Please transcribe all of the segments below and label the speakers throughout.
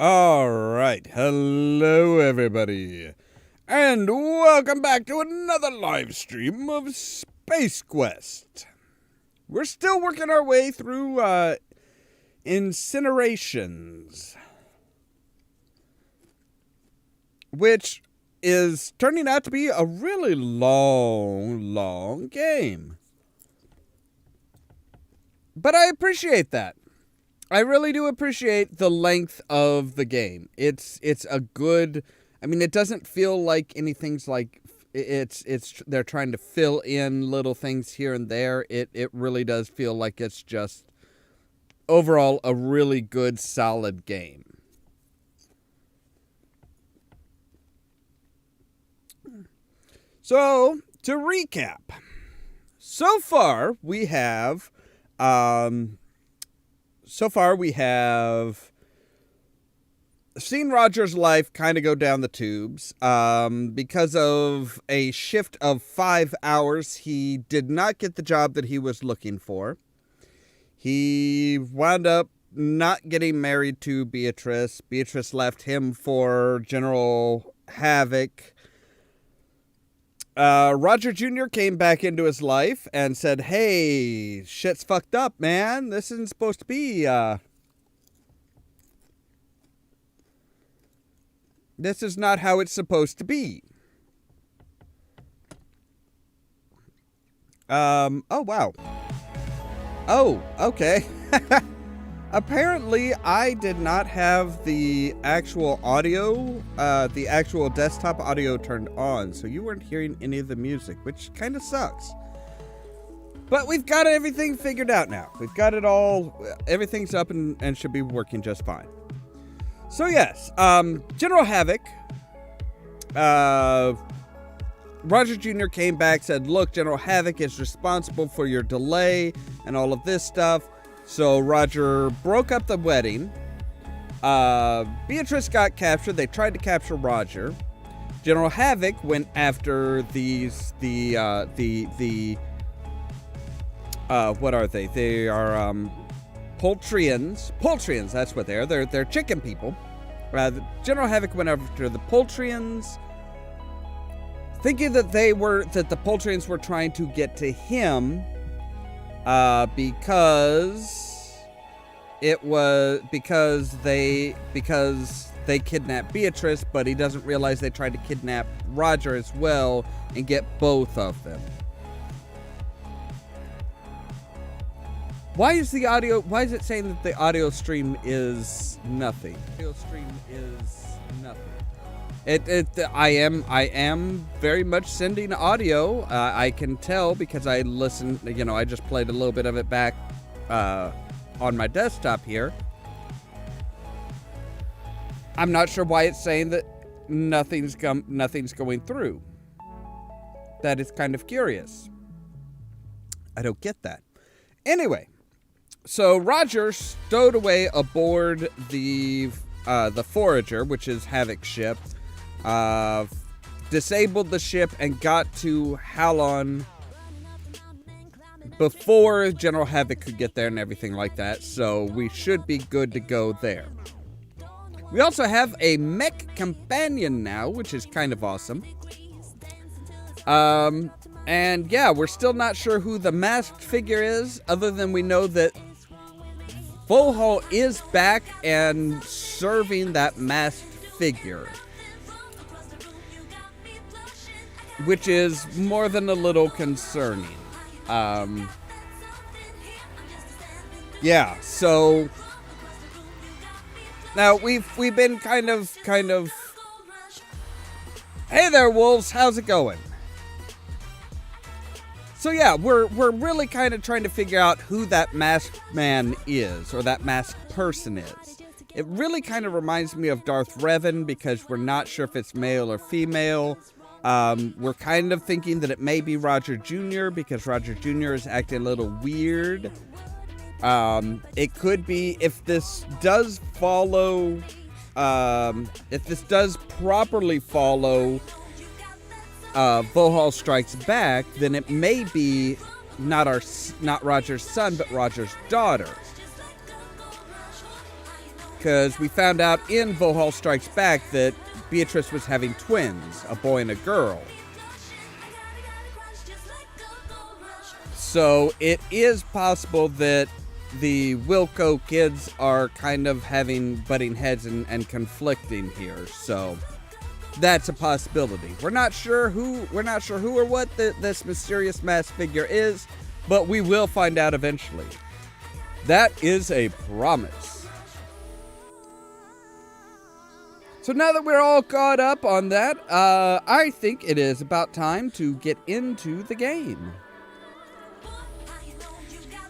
Speaker 1: All right. Hello, everybody. And welcome back to another live stream of Space Quest. We're still working our way through incinerations, which is turning out to be a really long game. But I appreciate that. I really do appreciate the length of the game. It's a good, I mean, it doesn't feel like anything's like they're trying to fill in little things here and there. It really does feel like it's just overall a really good solid game. So, to recap. So far we have seen Roger's life kind of go down the tubes. Because of a shift of 5 hours, he did not get the job that he was looking for. He wound up not getting married to Beatrice. Beatrice left him for General Havoc. Roger Jr. came back into his life and said, hey, shit's fucked up, man. This isn't supposed to be, this is not how it's supposed to be. Oh, wow. Oh, okay. Apparently, I did not have the actual audio, the actual desktop audio turned on, so you weren't hearing any of the music, which kind of sucks. But we've got everything figured out now. We've got it all, everything's up and should be working just fine. So yes, General Havoc, Roger Jr. came back, said, look, General Havoc is responsible for your delay and all of this stuff. So Roger broke up the wedding. Beatrice got captured. They tried to capture Roger. General Havoc went after what are they? They are Poultrians. Poultrians, that's what they are. They're chicken people. General Havoc went after the Poultrians, thinking that the Poultrians were trying to get to him. Because they kidnapped Beatrice, but he doesn't realize they tried to kidnap Roger as well and get both of them. Why is it saying that the audio stream is nothing? Audio stream is nothing. I am very much sending audio. I can tell because I listened, I just played a little bit of it back on my desktop here. I'm not sure why it's saying that nothing's going through. That is kind of curious. I don't get that. Anyway, so Roger stowed away aboard the Forager, which is Havoc's ship. Disabled the ship and got to Halon before General Havoc could get there and everything like that, so we should be good to go there. We also have a mech companion now, which is kind of awesome. And yeah, we're still not sure who the masked figure is, other than we know that Vohal is back and serving that masked figure, which is more than a little concerning. Yeah, so now we've been kind of hey there, wolves, how's it going? So yeah, we're really kind of trying to figure out who that masked man is, or that masked person is. It really kind of reminds me of Darth Revan, because we're not sure if it's male or female. We're kind of thinking that it may be Roger Jr., because Roger Jr. is acting a little weird. It could be, if this does follow, if this does properly follow Vohal Strikes Back, then it may be not Roger's son, but Roger's daughter. Because we found out in Vohal Strikes Back that Beatrice was having twins, a boy and a girl. So it is possible that the Wilco kids are kind of having butting heads and conflicting here. So that's a possibility. We're not sure who or what this mysterious masked figure is, but we will find out eventually. That is a promise. So now that we're all caught up on that, I think it is about time to get into the game.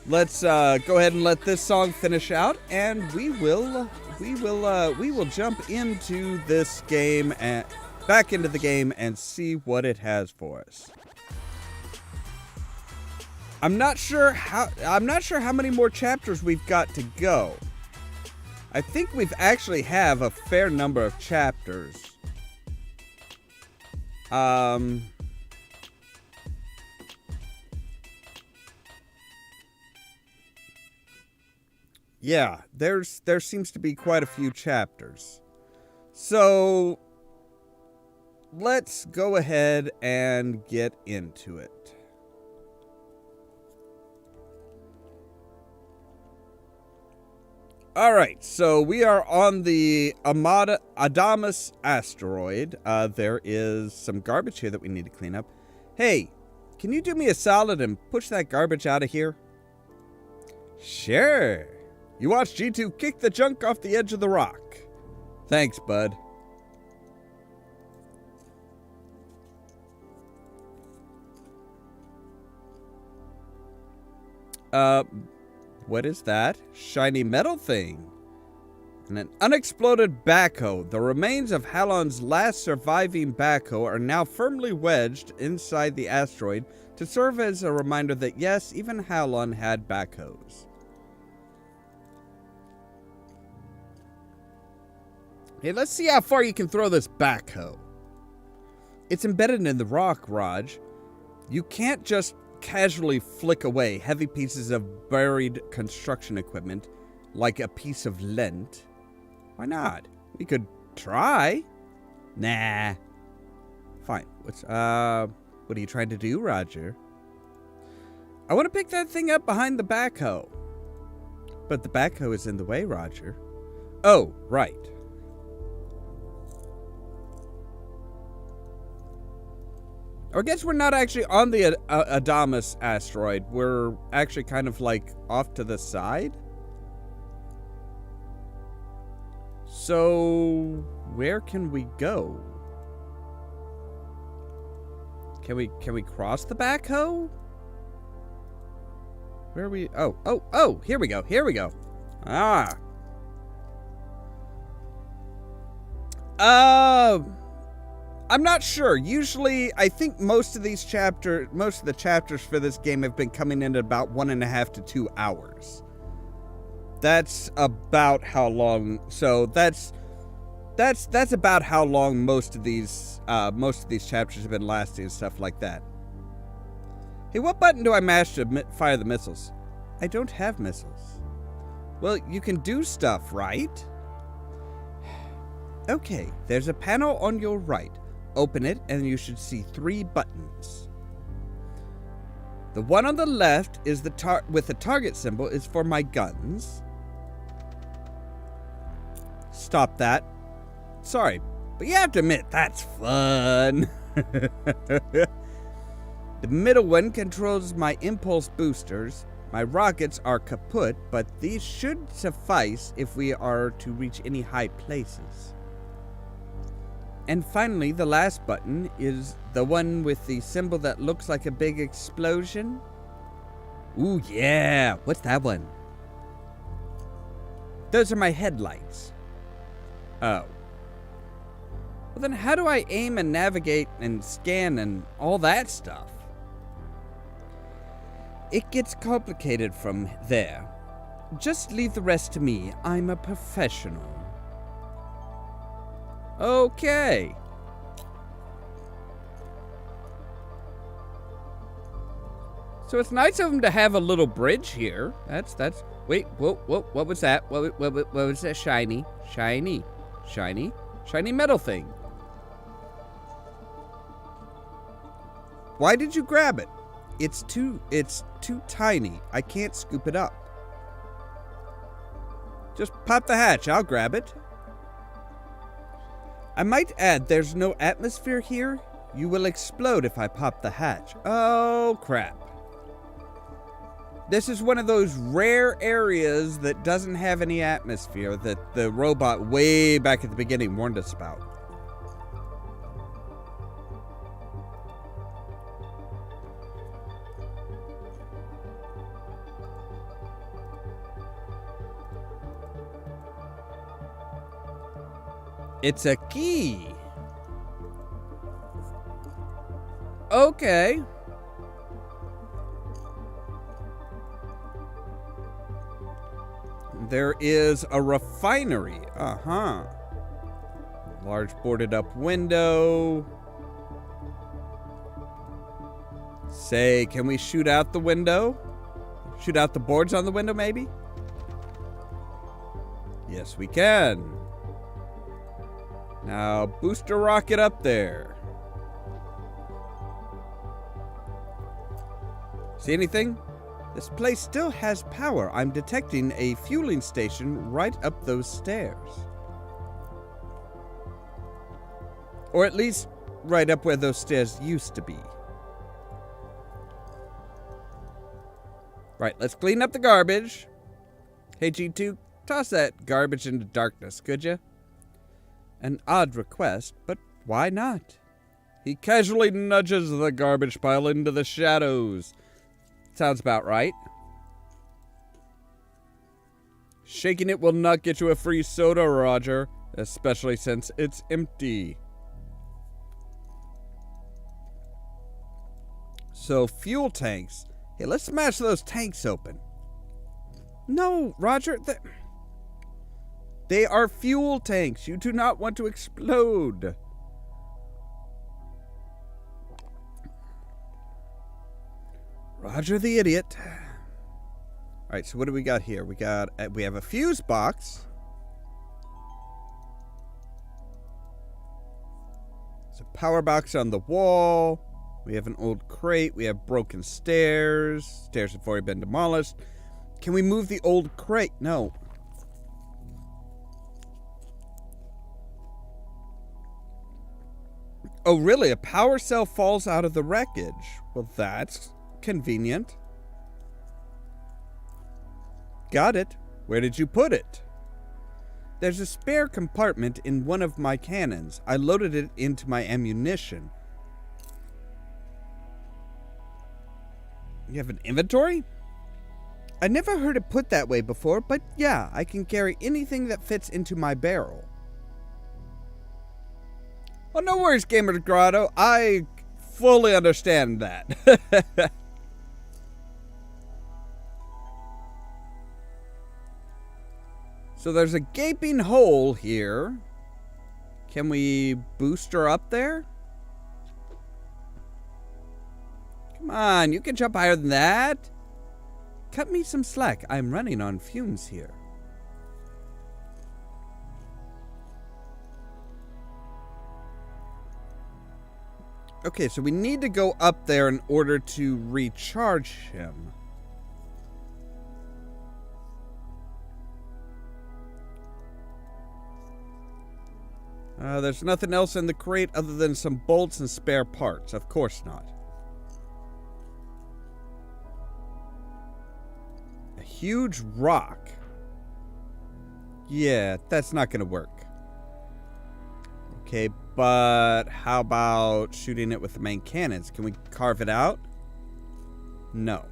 Speaker 1: Let's go ahead and let this song finish out, and we will jump into this game and back into the game and see what it has for us. I'm not sure how many more chapters we've got to go. I think we've actually have a fair number of chapters. Yeah, there seems to be quite a few chapters. So let's go ahead and get into it. All right, so we are on the Adamus asteroid. There is some garbage here that we need to clean up. Hey, can you do me a solid and push that garbage out of here? Sure. You watch G2 kick the junk off the edge of the rock. Thanks, bud. What is that? Shiny metal thing. And an unexploded backhoe. The remains of Halon's last surviving backhoe are now firmly wedged inside the asteroid to serve as a reminder that yes, even Halon had backhoes. Hey, let's see how far you can throw this backhoe. It's embedded in the rock, Raj. You can't just casually flick away heavy pieces of buried construction equipment like a piece of lint. Why not? We could try. Nah. Fine. What are you trying to do, Roger? I want to pick that thing up behind the backhoe. But the backhoe is in the way, Roger. Oh, right. I guess we're not actually on the Adamus asteroid. We're actually kind of like off to the side. So where can we go? Can we cross the backhoe? Where are we? Oh, here we go. Ah. I'm not sure. Usually, I think most of the chapters for this game have been coming in at about 1.5 to 2 hours. That's about how long. So that's about how long most of these chapters have been lasting and stuff like that. Hey, what button do I mash to fire the missiles? I don't have missiles. Well, you can do stuff, right? Okay, there's a panel on your right. Open it, and you should see 3 buttons. The one on the left is with the target symbol is for my guns. Stop that. Sorry, but you have to admit, that's fun. The middle one controls my impulse boosters. My rockets are kaput, but these should suffice if we are to reach any high places. And finally, the last button is the one with the symbol that looks like a big explosion. Ooh, yeah. What's that one? Those are my headlights. Oh. Well, then how do I aim and navigate and scan and all that stuff? It gets complicated from there. Just leave the rest to me. I'm a professional. Okay. So it's nice of them to have a little bridge here. That's Wait, whoa, what was that? What was that shiny metal thing? Why did you grab it? It's too tiny. I can't scoop it up. Just pop the hatch, I'll grab it. I might add, there's no atmosphere here. You will explode if I pop the hatch. Oh, crap. This is one of those rare areas that doesn't have any atmosphere that the robot way back at the beginning warned us about. It's a key. Okay. There is a refinery. Uh-huh. Large boarded up window. Say, can we shoot out the window? Shoot out the boards on the window, maybe? Yes, we can. Now, booster rocket up there. See anything? This place still has power. I'm detecting a fueling station right up those stairs. Or at least right up where those stairs used to be. Right, let's clean up the garbage. Hey, G2, toss that garbage into darkness, could you? An odd request, but why not? He casually nudges the garbage pile into the shadows. Sounds about right. Shaking it will not get you a free soda, Roger, especially since it's empty. So, fuel tanks. Hey, let's smash those tanks open. No, Roger, they are fuel tanks. You do not want to explode. Roger the idiot. All right, so what do we got here? We have a fuse box. There's a power box on the wall. We have an old crate. We have broken stairs. Stairs have already been demolished. Can we move the old crate? No. Oh, really? A power cell falls out of the wreckage. Well, that's convenient. Got it. Where did you put it? There's a spare compartment in one of my cannons. I loaded it into my ammunition. You have an inventory? I never heard it put that way before, but yeah, I can carry anything that fits into my barrel. Oh, no worries, Gamer Grotto. I fully understand that. So there's a gaping hole here. Can we boost her up there? Come on, you can jump higher than that. Cut me some slack. I'm running on fumes here. Okay, so we need to go up there in order to recharge him. There's nothing else in the crate other than some bolts and spare parts. Of course not. A huge rock. Yeah, that's not going to work. Okay, but how about shooting it with the main cannons? Can we carve it out? No.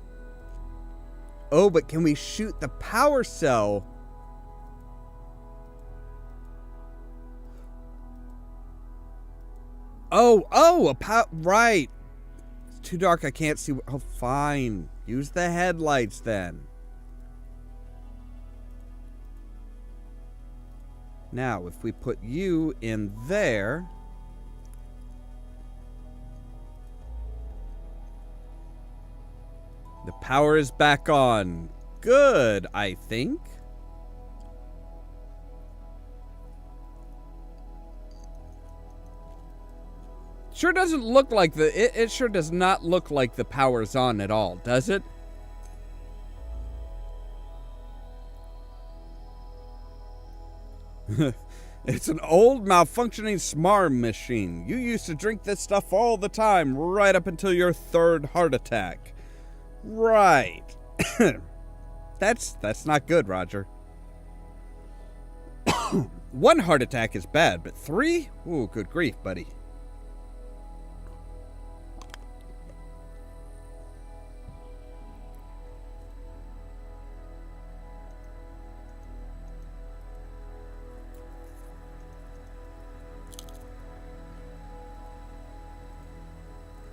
Speaker 1: Oh, but can we shoot the power cell? Right. It's too dark, I can't see. Oh, fine. Use the headlights then. Now, if we put you in there. The power is back on. good, I think. Sure doesn't look like it sure does not look like the power's on at all, does it? It's an old malfunctioning SMARM machine. You used to drink this stuff all the time, right up until your third heart attack. Right. That's not good, Roger. 1 heart attack is bad, but 3? Ooh, good grief, buddy.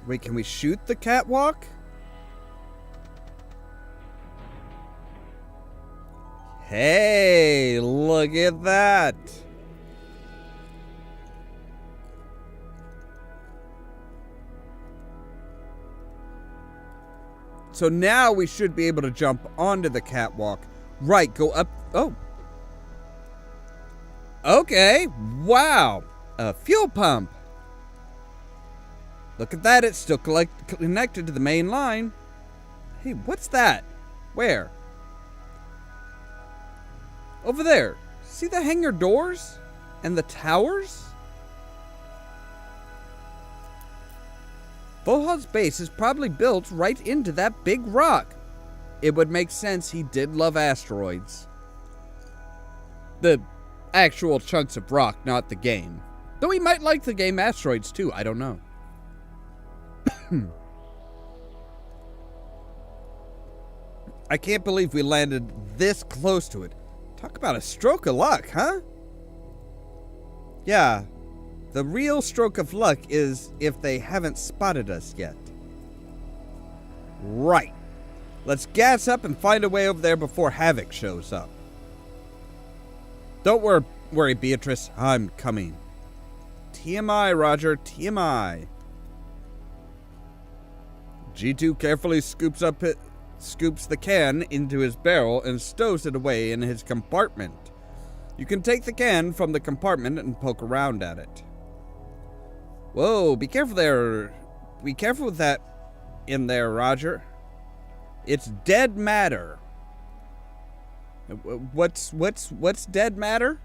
Speaker 1: Wait, can we shoot the catwalk? Hey, look at that. So now we should be able to jump onto the catwalk. Right, go up. Oh. Okay, wow. A fuel pump. Look at that, it's still connected to the main line. Hey, what's that? Where? Over there. See the hangar doors? And the towers? Volhall's base is probably built right into that big rock. It would make sense he did love asteroids. The actual chunks of rock, not the game. Though he might like the game Asteroids too, I don't know. I can't believe we landed this close to it. Talk about a stroke of luck, huh? Yeah, the real stroke of luck is if they haven't spotted us yet. Right. Let's gas up and find a way over there before Havoc shows up. Don't worry, Beatrice. I'm coming. TMI, Roger. TMI. G2 carefully scoops the can into his barrel and stows it away in his compartment. You can take the can from the compartment and poke around at it. Whoa, be careful there. Be careful with that in there, Roger. It's dead matter. What's dead matter?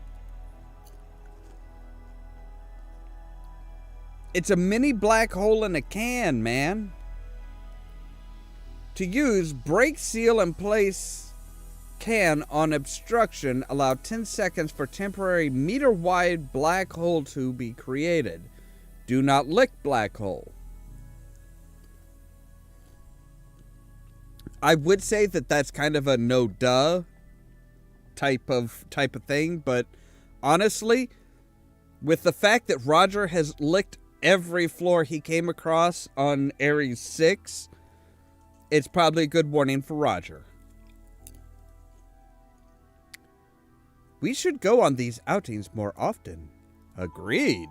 Speaker 1: It's a mini black hole in a can, man. To use, break, seal, and place can on obstruction. Allow 10 seconds for temporary meter-wide black hole to be created. Do not lick black hole. I would say that that's kind of a no-duh type of thing, but honestly, with the fact that Roger has licked every floor he came across on Ares 6, it's probably a good warning for Roger. We should go on these outings more often. Agreed.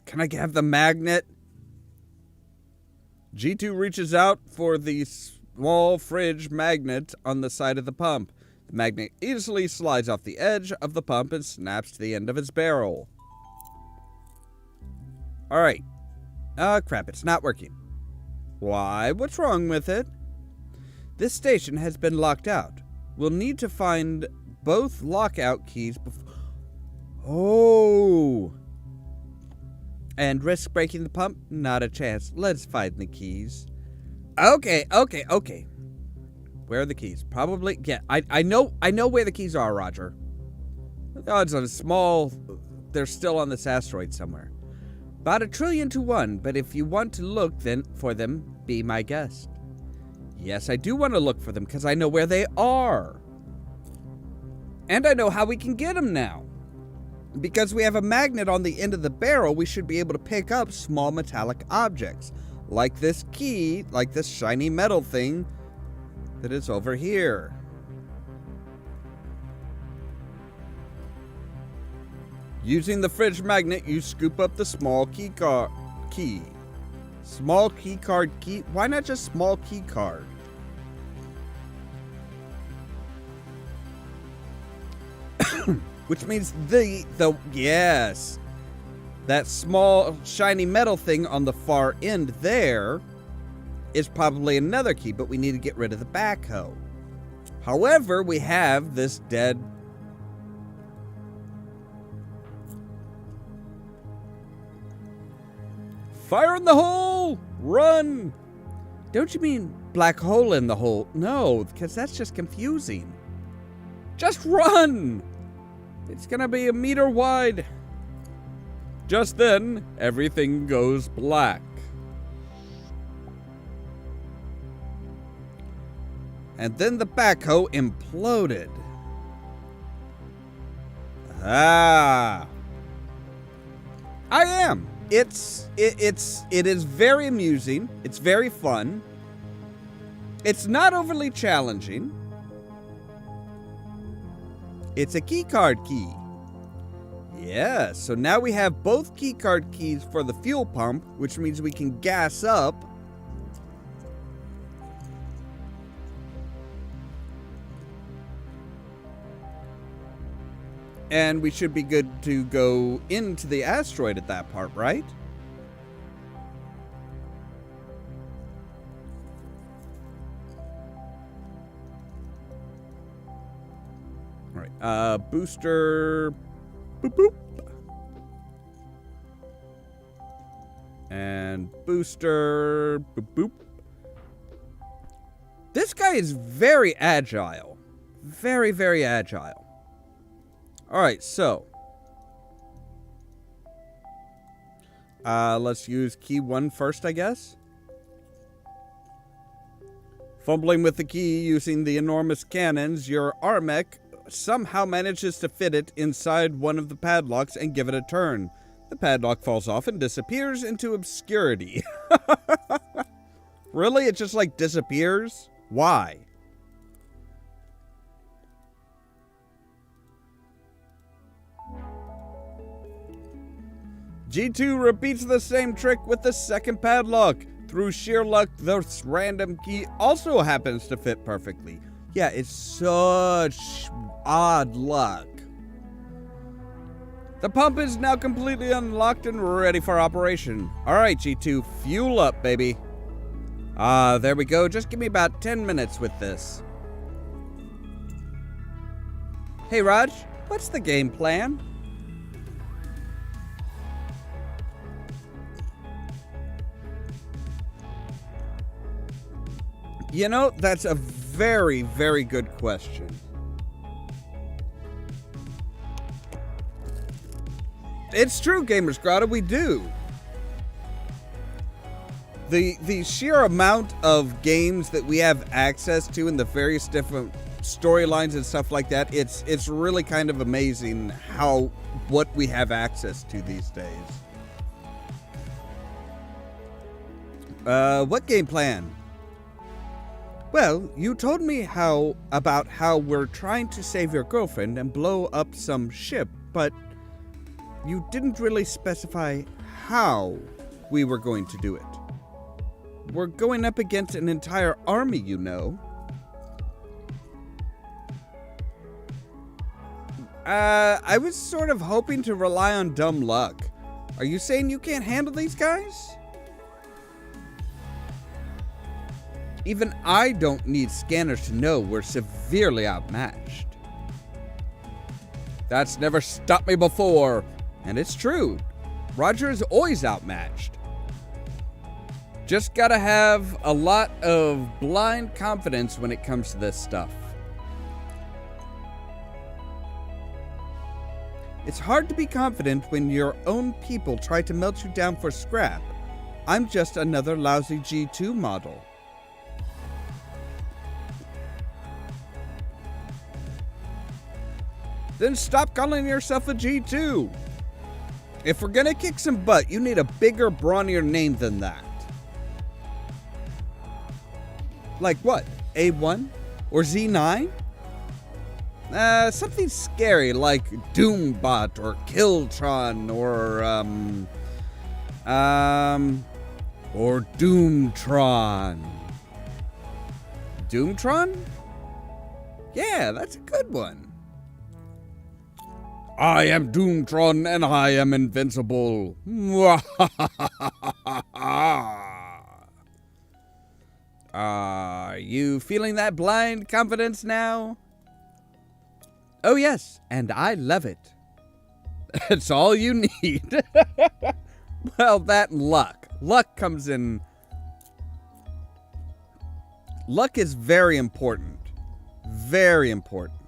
Speaker 1: Can I have the magnet? G2 reaches out for the small fridge magnet on the side of the pump. The magnet easily slides off the edge of the pump and snaps to the end of its barrel. Alright. Crap, it's not working. Why? What's wrong with it? This station has been locked out. We'll need to find both lockout keys before... Oh! And risk breaking the pump? Not a chance. Let's find the keys. Okay. Where are the keys? Probably... Yeah, I know where the keys are, Roger. The odds are small. They're still on this asteroid somewhere. About 1,000,000,000 to 1, but if you want to look then for them, be my guest. Yes, I do want to look for them because I know where they are. And I know how we can get them now. Because we have a magnet on the end of the barrel, we should be able to pick up small metallic objects. Like this key, like this shiny metal thing that is over here. Using the fridge magnet, you scoop up the small key. Small key card key. Why not just small key card? Which means yes. That small shiny metal thing on the far end there is probably another key, but we need to get rid of the backhoe. However, we have this dead... Fire in the hole! Run! Don't you mean black hole in the hole? No, because that's just confusing. Just run! It's gonna be 1 meter wide. Just then, everything goes black. And then the backhoe imploded. Ah. I am. It is very amusing. It's very fun. It's not overly challenging. It's a keycard key. Yeah, so now we have both keycard keys for the fuel pump, which means we can gas up. And we should be good to go into the asteroid at that part, right? All right, booster, boop, boop. And booster, boop, boop. This guy is very agile. Very, very agile. All right, so let's use key 1 first, I guess. Fumbling with the key using the enormous cannons, your Armech somehow manages to fit it inside one of the padlocks and give it a turn. The padlock falls off and disappears into obscurity. Really? It just like disappears? Why? G2 repeats the same trick with the second padlock. Through sheer luck, this random key also happens to fit perfectly. Yeah, it's such odd luck. The pump is now completely unlocked and ready for operation. All right, G2, fuel up, baby. There we go. Just give me about 10 minutes with this. Hey, Raj, what's the game plan? You know, that's a very, very good question. It's true, Gamers Grotto, we do. The sheer amount of games that we have access to and the various different storylines and stuff like that, it's really kind of amazing what we have access to these days. What game plan? Well, you told me about how we're trying to save your girlfriend and blow up some ship, but you didn't really specify how we were going to do it. We're going up against an entire army, you know. I was sort of hoping to rely on dumb luck. Are you saying you can't handle these guys? Even I don't need scanners to know we're severely outmatched. That's never stopped me before. And it's true. Roger is always outmatched. Just gotta have a lot of blind confidence when it comes to this stuff. It's hard to be confident when your own people try to melt you down for scrap. I'm just another lousy G2 model. Then stop calling yourself a G2. If we're gonna kick some butt, you need a bigger, brawnier name than that. Like what? A1? Or Z9? Something scary like Doombot or Killtron or, Or Doomtron. Doomtron? Yeah, that's a good one. I am Doomtron and I am invincible. Are you feeling that blind confidence now? Oh yes, and I love it. That's all you need. Well, that and luck. Luck comes in. Luck is very important. Very important.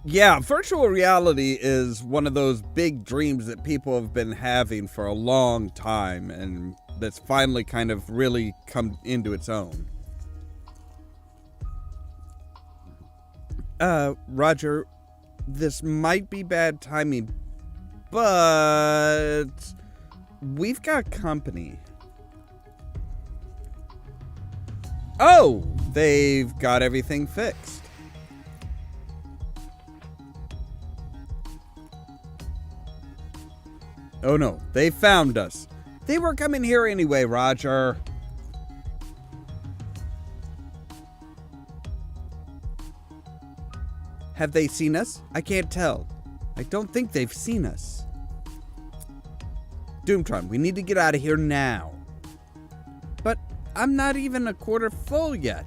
Speaker 1: Yeah, virtual reality is one of those big dreams that people have been having for a long time, and that's finally kind of really come into its own. Roger, this might be bad timing, but we've got company. Oh, they've got everything fixed. Oh no, they found us. They were coming here anyway, Roger. Have they seen us? I can't tell. I don't think they've seen us. Doomtron, we need to get out of here now. But I'm not even a quarter full yet.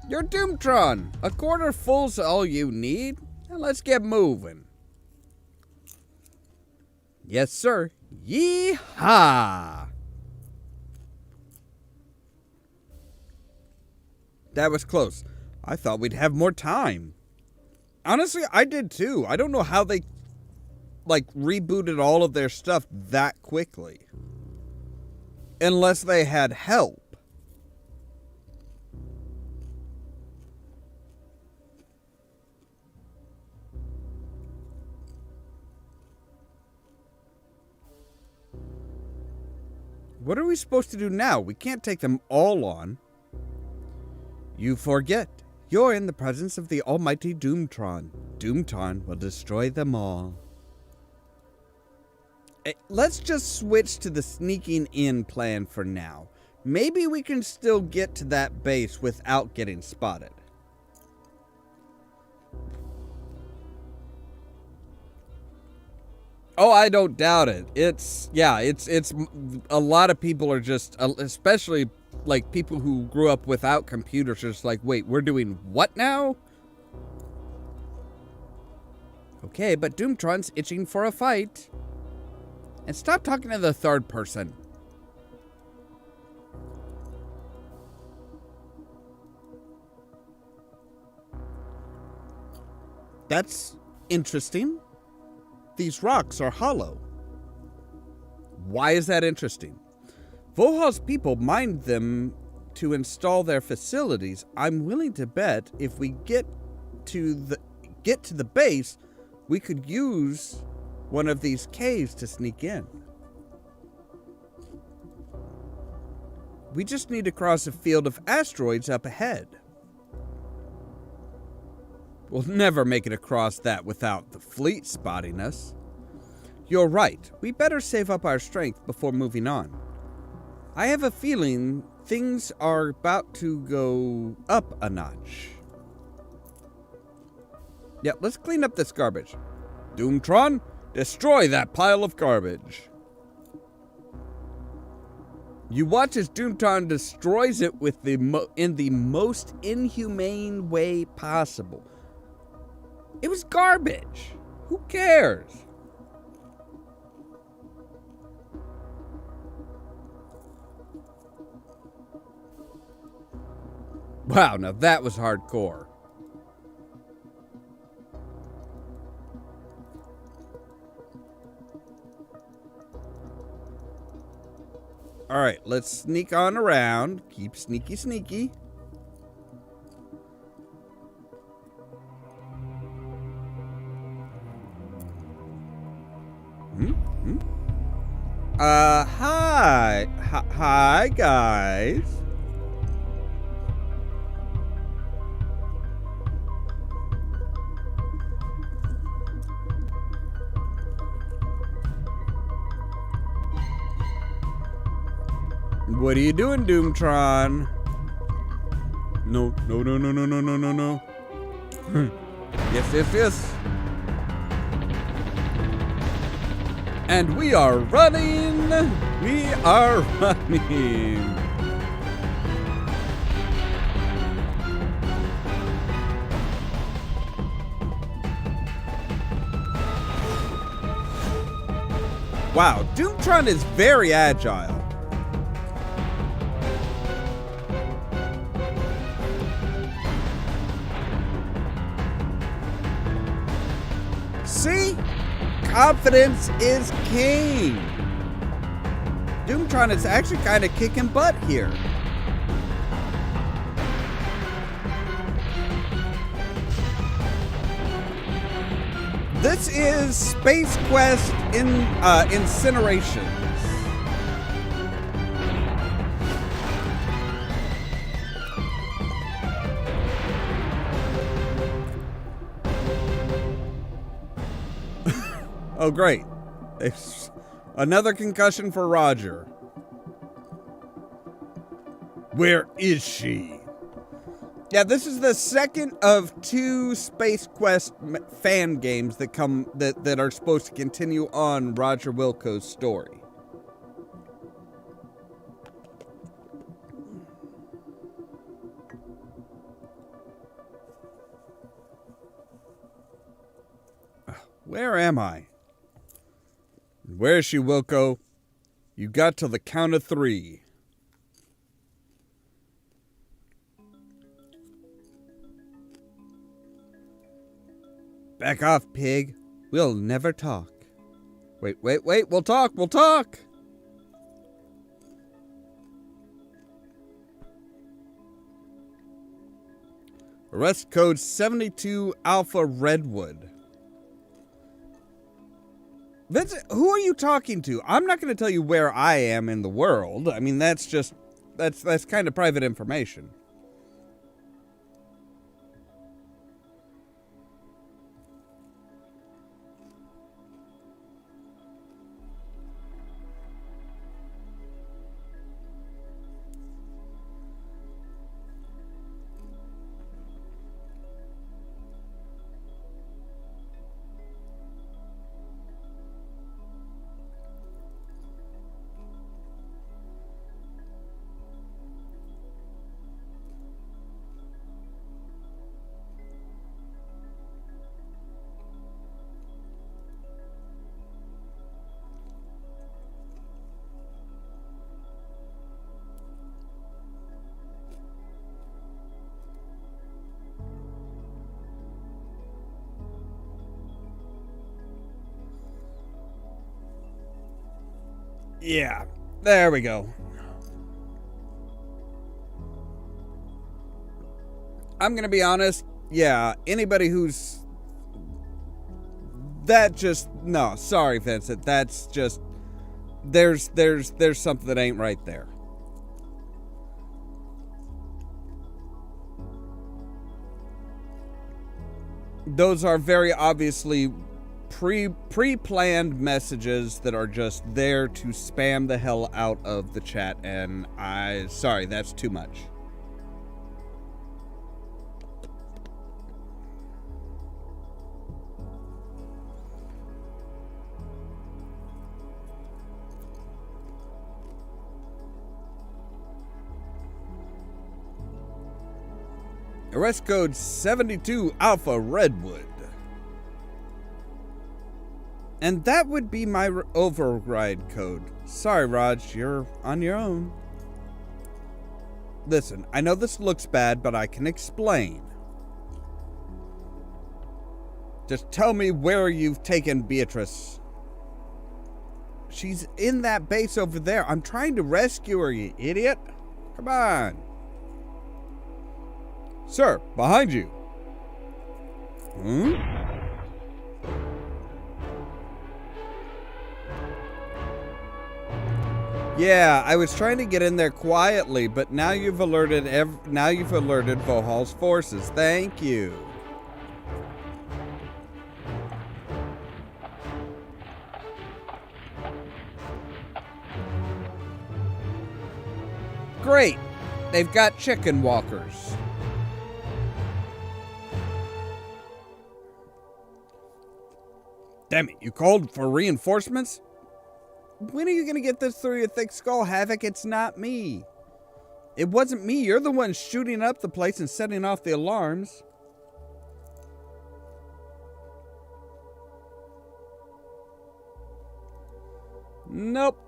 Speaker 1: You're Doomtron. A quarter full's all you need. Now let's get moving. Yes, sir. Yee-haw! That was close. I thought we'd have more time. Honestly, I did too. I don't know how they, rebooted all of their stuff that quickly. Unless they had help. What are we supposed to do now? We can't take them all on. You forget. You're in the presence of the almighty Doomtron. Doomtron will destroy them all. Let's just switch to the sneaking in plan for now. Maybe we can still get to that base without getting spotted. Oh, I don't doubt it. It's a lot of people are just, especially like people who grew up without computers, just like, wait, we're doing what now? Okay, but Doomtron's itching for a fight. And stop talking to the third person. That's interesting. These rocks are hollow. Why is that interesting? Vohal's people mined them to install their facilities. I'm willing to bet if we get to the base, we could use one of these caves to sneak in. We just need to cross a field of asteroids up ahead. We'll never make it across that without the fleet spotting us. You're right. We better save up our strength before moving on. I have a feeling things are about to go up a notch. Yeah, let's clean up this garbage. Doomtron, destroy that pile of garbage. You watch as Doomtron destroys it with in the most inhumane way possible. It was garbage. Who cares? Wow, now that was hardcore. All right, let's sneak on around. Keep sneaky, sneaky. Hi, guys. What are you doing, Doomtron? No. Yes. And we are running. Wow, Doomtron is very agile. See? Confidence is king. Doomtron is actually kind of kicking butt here. This is Space Quest in Incineration. Oh, great. Another concussion for Roger. Where is she? Yeah, this is the second of 2 Space Quest fan games that are supposed to continue on Roger Wilco's story. Where am I? Where is she, Wilco? You got to the count of 3. Back off, pig. We'll never talk. Wait. We'll talk. Arrest code 72 Alpha Redwood. Vincent, who are you talking to? I'm not going to tell you where I am in the world. I mean, that's kind of private information. Yeah, there we go. I'm gonna be honest, yeah, anybody who's... No, sorry, Vincent, that's just... There's something that ain't right there. Those are very obviously pre-planned messages that are just there to spam the hell out of the chat, and sorry, that's too much. Arrest code 72 Alpha Redwood. And that would be my override code. Sorry, Raj, you're on your own. Listen, I know this looks bad, but I can explain. Just tell me where you've taken Beatrice. She's in that base over there. I'm trying to rescue her, you idiot. Come on. Sir, behind you. Yeah, I was trying to get in there quietly, but now you've alerted Vohal's forces. Thank you. Great. They've got chicken walkers. Damn it, you called for reinforcements? When are you going to get this through your thick skull, Havoc? It's not me. It wasn't me. You're the one shooting up the place and setting off the alarms. Nope.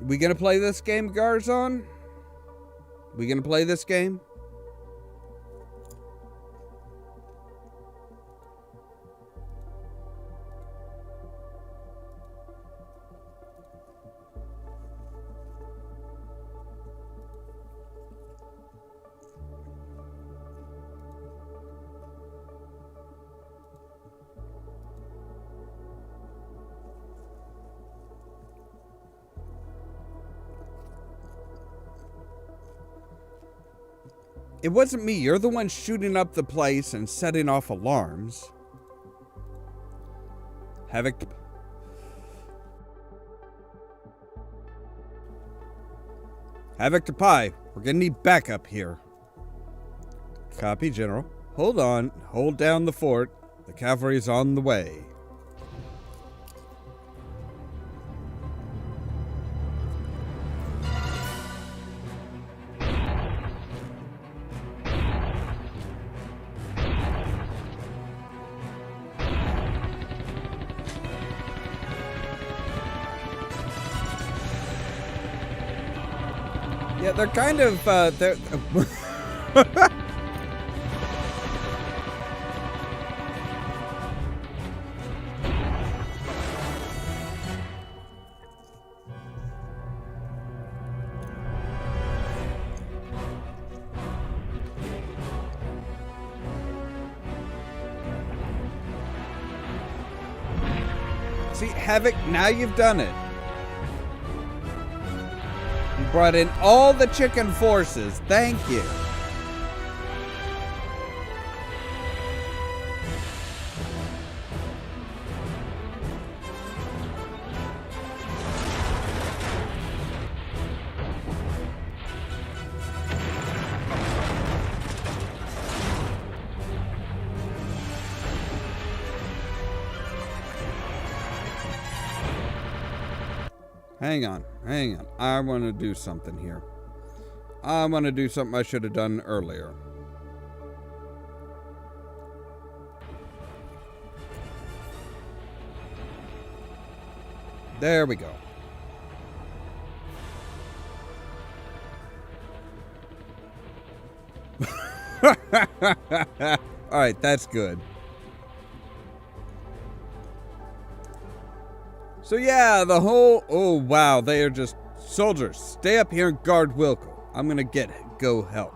Speaker 1: We gonna play this game, Garzon? We gonna play this game? It wasn't me. You're the one shooting up the place and setting off alarms. Havoc. Havoc to Pi. We're gonna need backup here. Copy, General. Hold on. Hold down the fort. The cavalry's on the way. Yeah, they're kind of, they're... See, Havoc, now you've done it. You brought in all the chicken forces. Thank you. Hang on. I want to do something here. I want to do something I should have done earlier. There we go. All right, that's good. So yeah, the whole... Oh, wow, they are just... Soldiers, stay up here and guard Wilco. I'm gonna go help.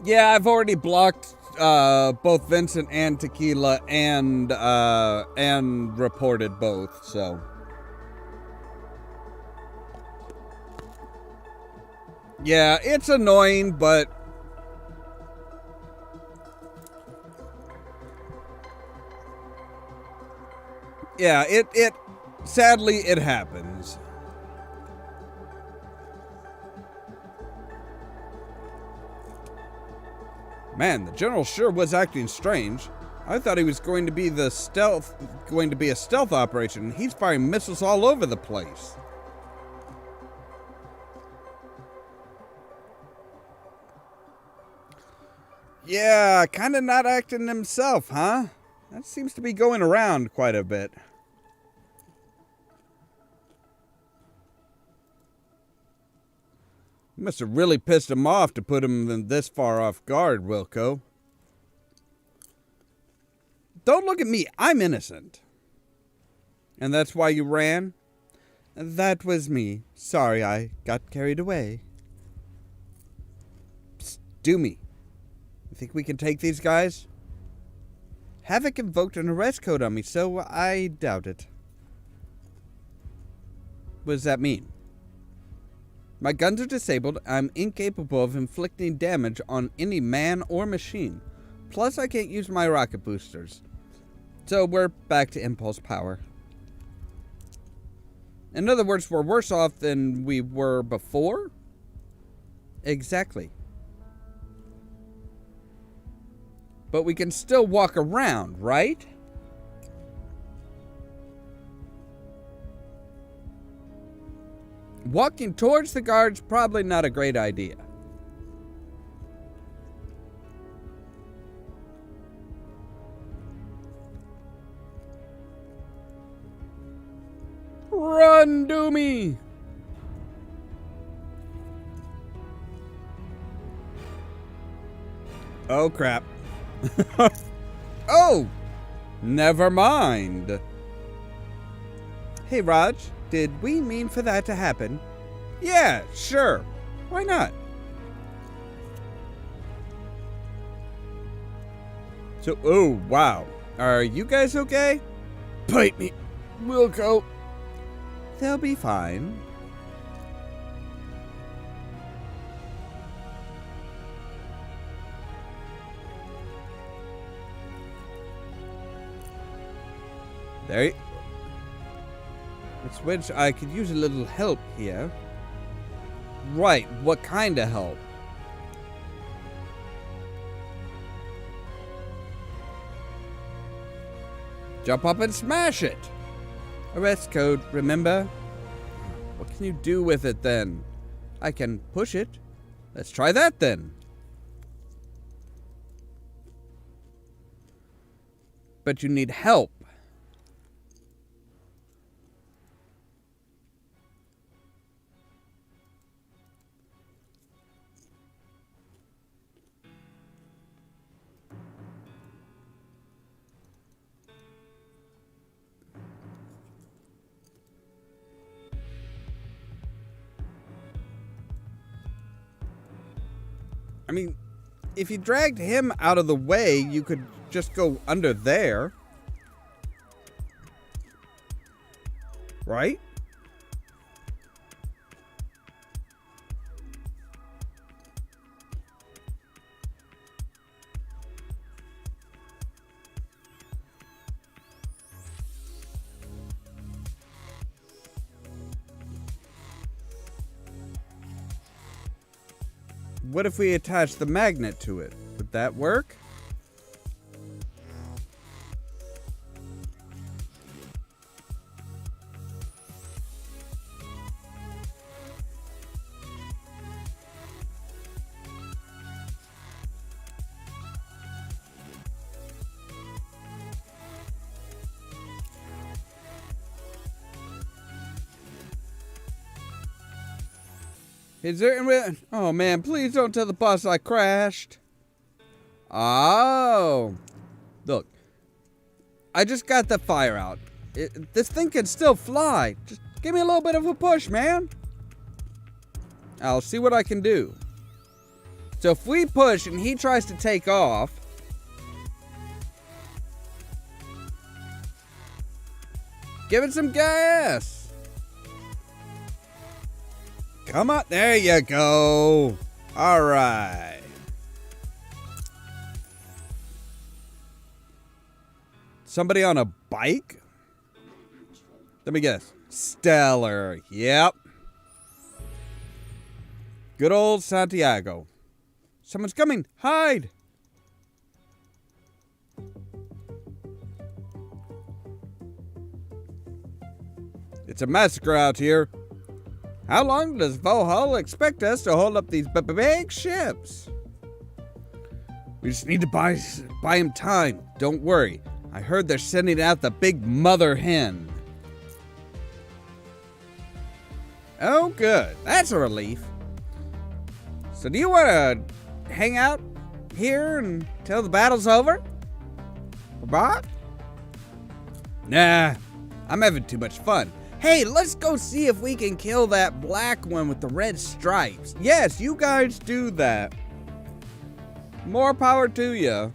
Speaker 1: Yeah, I've already blocked both Vincent and Tequila and reported both, so... Yeah, it's annoying, but... Yeah, sadly, it happens. Man, the general sure was acting strange. I thought he was going to be a stealth operation. He's firing missiles all over the place. Yeah, kind of not acting himself, huh? That seems to be going around quite a bit. You must have really pissed him off to put him this far off guard, Wilco. Don't look at me, I'm innocent. And that's why you ran? That was me. Sorry, I got carried away. Psst, do me. You think we can take these guys? Havoc invoked an arrest code on me, so I doubt it. What does that mean? My guns are disabled. I'm incapable of inflicting damage on any man or machine. Plus, I can't use my rocket boosters. So we're back to impulse power. In other words, we're worse off than we were before? Exactly. But we can still walk around, right? Walking towards the guards, probably not a great idea. Run, Doomy! Oh, crap. Oh! Never mind. Hey, Raj, did we mean for that to happen? Yeah, sure. Why not? So, oh, wow. Are you guys okay? Bite me, Wilco. They'll be fine. There you... Which I could use a little help here. Right, what kind of help? Jump up and smash it! Arrest code, remember? What can you do with it then? I can push it. Let's try that then. But you need help. I mean, if you dragged him out of the way, you could just go under there. Right? What if we attach the magnet to it? Would that work? Is there... Oh, man, please don't tell the boss I crashed. Oh. Look. I just got the fire out. This thing can still fly. Just give me a little bit of a push, man. I'll see what I can do. So if we push and he tries to take off... Give it some gas. Come on, there you go. All right. Somebody on a bike? Let me guess. Stellar. Yep. Good old Santiago. Someone's coming. Hide. It's a massacre out here. How long does Valhalla expect us to hold up these big ships? We just need to buy him time. Don't worry. I heard they're sending out the big mother hen. Oh, good. That's a relief. So do you want to hang out here until the battle's over? For Bob? Nah, I'm having too much fun. Hey, let's go see if we can kill that black one with the red stripes. Yes, you guys do that. More power to you.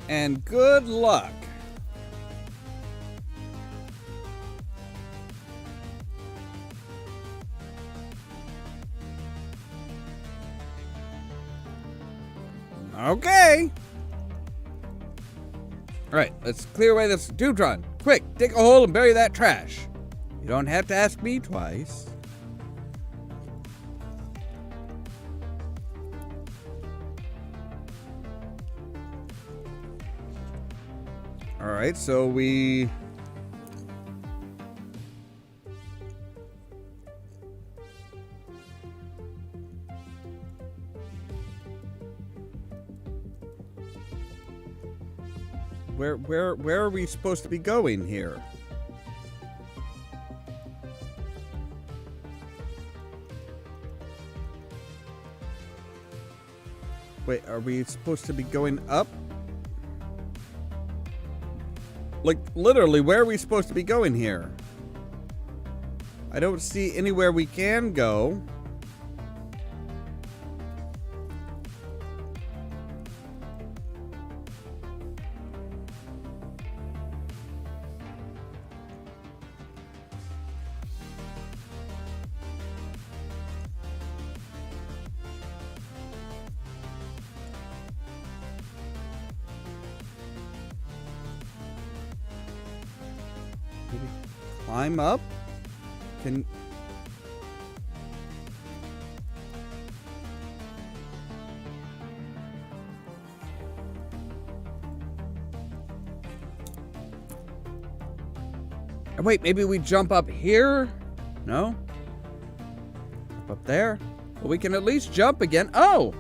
Speaker 1: And good luck. Okay. All right, let's clear away this Dutron. Quick, dig a hole and bury that trash. You don't have to ask me twice. All right, so we... Where are we supposed to be going here? Wait, are we supposed to be going up? Like, literally, where are we supposed to be going here? I don't see anywhere we can go. Maybe climb up? Can... Wait, maybe we jump up here? No? Up there? Well, we can at least jump again. Oh!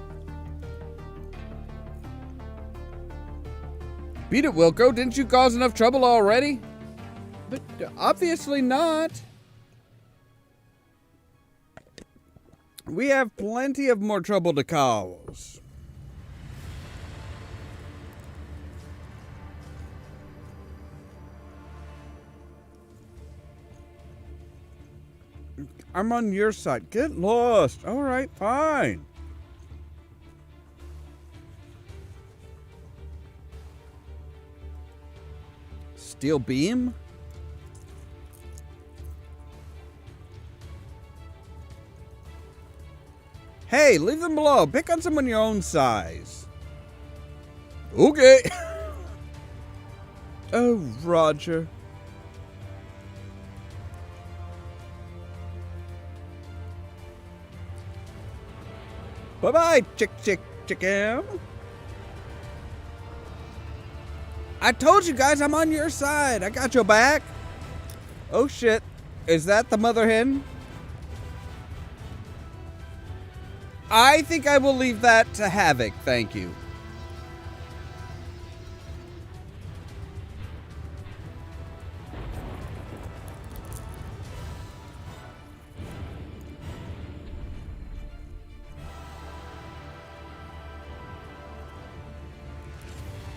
Speaker 1: Beat it, Wilco. Didn't you cause enough trouble already? But obviously not. We have plenty of more trouble to cause. I'm on your side. Get lost. All right, fine. Steel beam? Hey, leave them below. Pick on someone your own size. Okay. Oh, Roger. Bye-bye, chicken. I told you guys I'm on your side. I got your back. Oh, shit. Is that the mother hen? I think I will leave that to Havoc, thank you.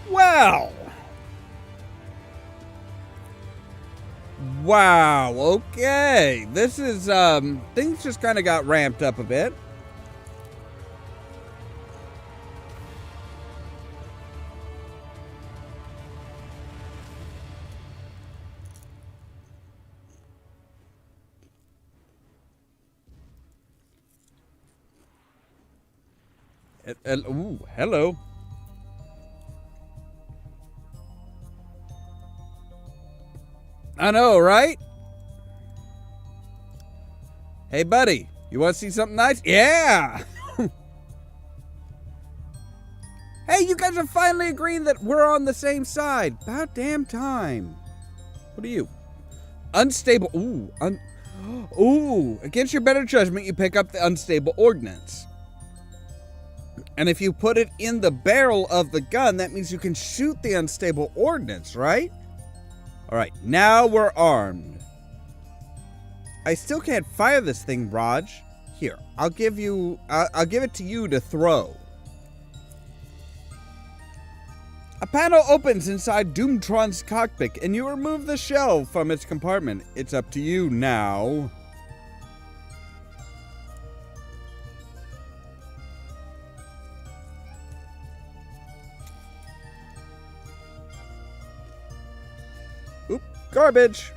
Speaker 1: Well. Wow, okay. This is, things just kind of got ramped up a bit. Ooh, hello. I know, right? Hey, buddy, you want to see something nice? Yeah! Hey, you guys are finally agreeing that we're on the same side. About damn time. What are you? Unstable. Ooh. Against your better judgment, you pick up the unstable ordnance. And if you put it in the barrel of the gun, that means you can shoot the unstable ordnance, right? All right, now we're armed. I still can't fire this thing, Raj. Here, I'll give it to you to throw. A panel opens inside Doomtron's cockpit, and you remove the shell from its compartment. It's up to you now. Oop, garbage.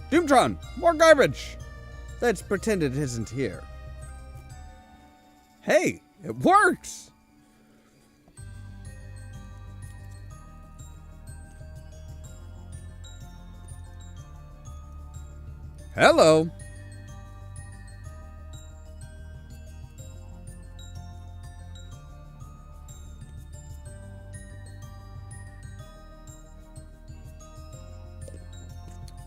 Speaker 1: Doomtron, more garbage. Let's pretend it isn't here. Hey, it works. Hello.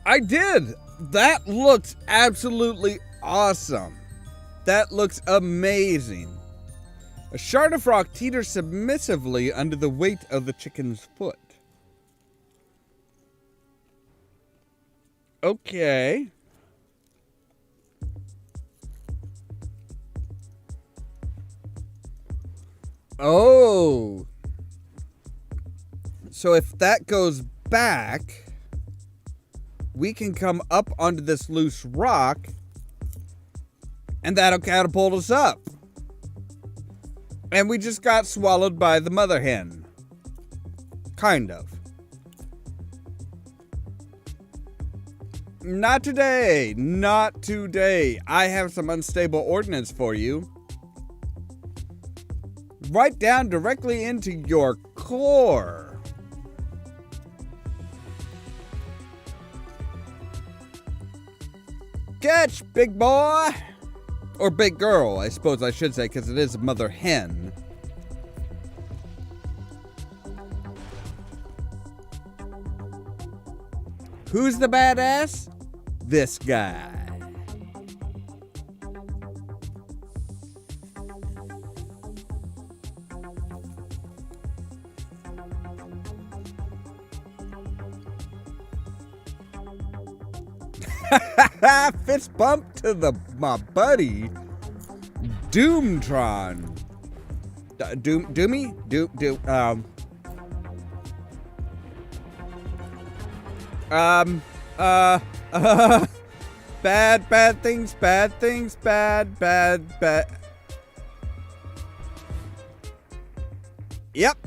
Speaker 1: I did. That looks absolutely awesome. That looks amazing. A shard of rock teeters submissively under the weight of the chicken's foot. Okay. Oh. So if that goes back, we can come up onto this loose rock, and that'll catapult us up. And we just got swallowed by the mother hen. Kind of. Not today. Not today. I have some unstable ordnance for you. Right down directly into your core. Catch, big boy! Or big girl, I suppose I should say, because it is a mother hen. Who's the badass? This guy. Fist bump to my buddy Doomtron. Bad things, bad. Yep.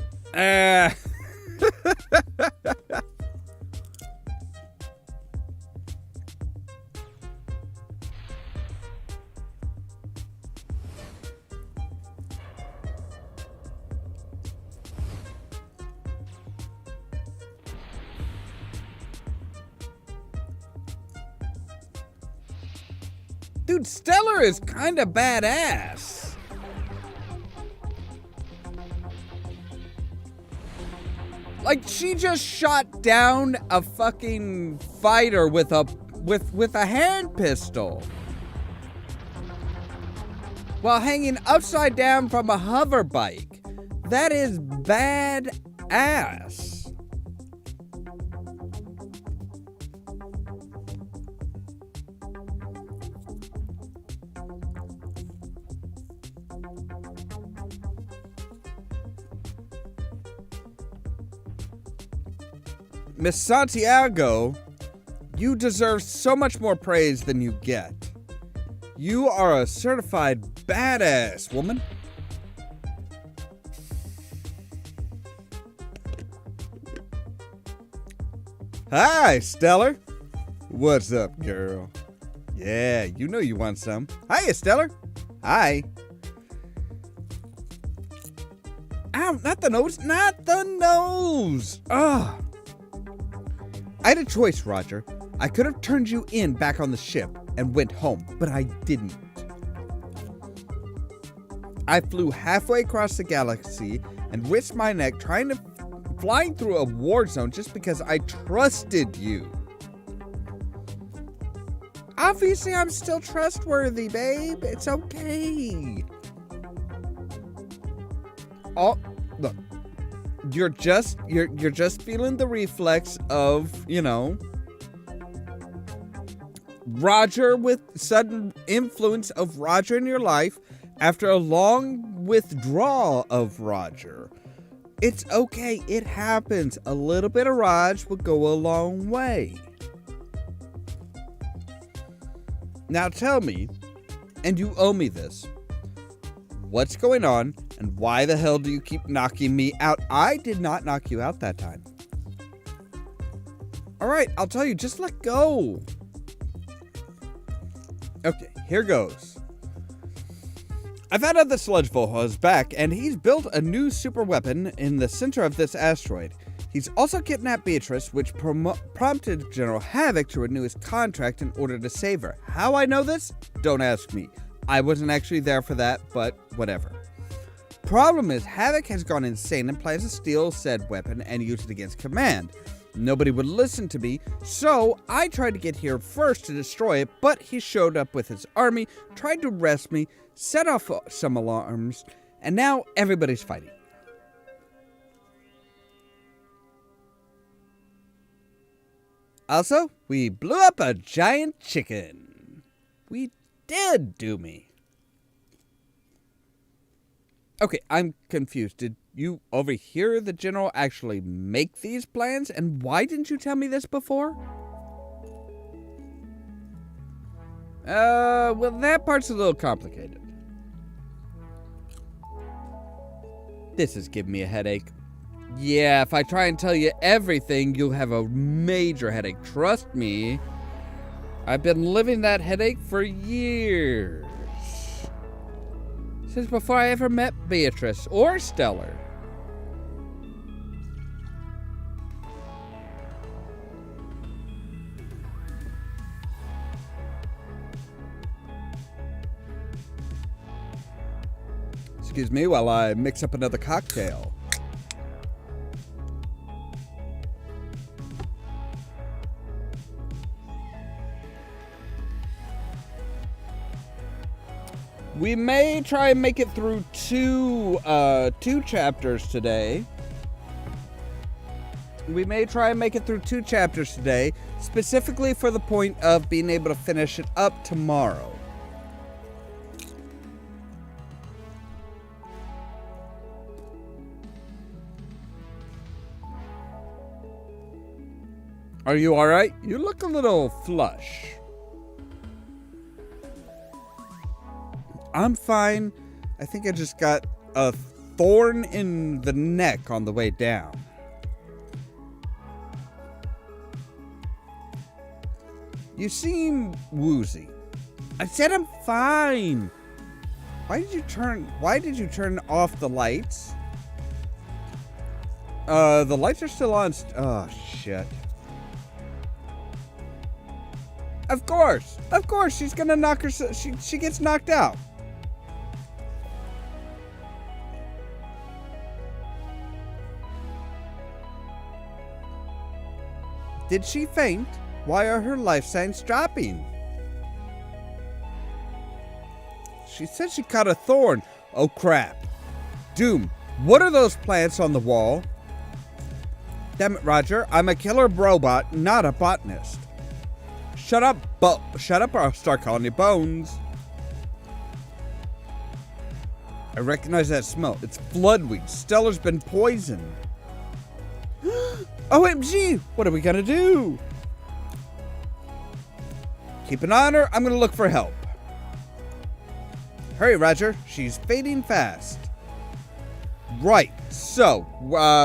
Speaker 1: Dude, Stellar is kind of badass. Like, she just shot down a fucking fighter with a hand pistol while hanging upside down from a hover bike. That is badass. Miss Santiago, you deserve so much more praise than you get. You are a certified badass, woman. Hi, Stellar. What's up, girl? Yeah, you know you want some. Hiya, Stellar. Hi. Ow, not the nose. Not the nose. Ugh. I had a choice, Roger. I could have turned you in back on the ship and went home, but I didn't. I flew halfway across the galaxy and risked my neck trying to flying through a war zone just because I trusted you. Obviously, I'm still trustworthy, babe. It's okay. Oh, look. You're just feeling the reflex of, Roger, with sudden influence of Roger in your life after a long withdrawal of Roger. It's okay. It happens. A little bit of Raj will go a long way. Now tell me, and you owe me this, what's going on, and why the hell do you keep knocking me out? I did not knock you out that time. Alright, I'll tell you, just let go. Okay, here goes. I found out that Sludgebull is back, and he's built a new super weapon in the center of this asteroid. He's also kidnapped Beatrice, which prompted General Havoc to renew his contract in order to save her. How I know this? Don't ask me. I wasn't actually there for that, but whatever. Problem is, Havoc has gone insane and plans to steal said weapon and use it against Command. Nobody would listen to me, so I tried to get here first to destroy it, but he showed up with his army, tried to arrest me, set off some alarms, and now everybody's fighting. Also, we blew up a giant chicken. We did, do me. Okay, I'm confused. Did you overhear the general actually make these plans? And why didn't you tell me this before? Well, that part's a little complicated. This is giving me a headache. Yeah, if I try and tell you everything, you'll have a major headache. Trust me. I've been living that headache for years. Since before I ever met Beatrice or Stellar. Excuse me while I mix up another cocktail. We may try and make it through two chapters today. Specifically for the point of being able to finish it up tomorrow. Are you alright? You look a little flush. I'm fine. I think I just got a thorn in the neck on the way down. You seem woozy. I said I'm fine. Why did you turn off the lights? The lights are still on. Oh, shit. Of course, she's gonna knock her. She gets knocked out. Did she faint? Why are her life signs dropping? She said she caught a thorn. Oh crap. Doom, what are those plants on the wall? Damn it, Roger. I'm a killer robot, not a botanist. Shut up, or I'll start calling you Bones. I recognize that smell. It's floodweed. Stellar's been poisoned. OMG! What are we gonna do? Keep an eye on her. I'm gonna look for help. Hurry, Roger. She's fading fast. Right. So,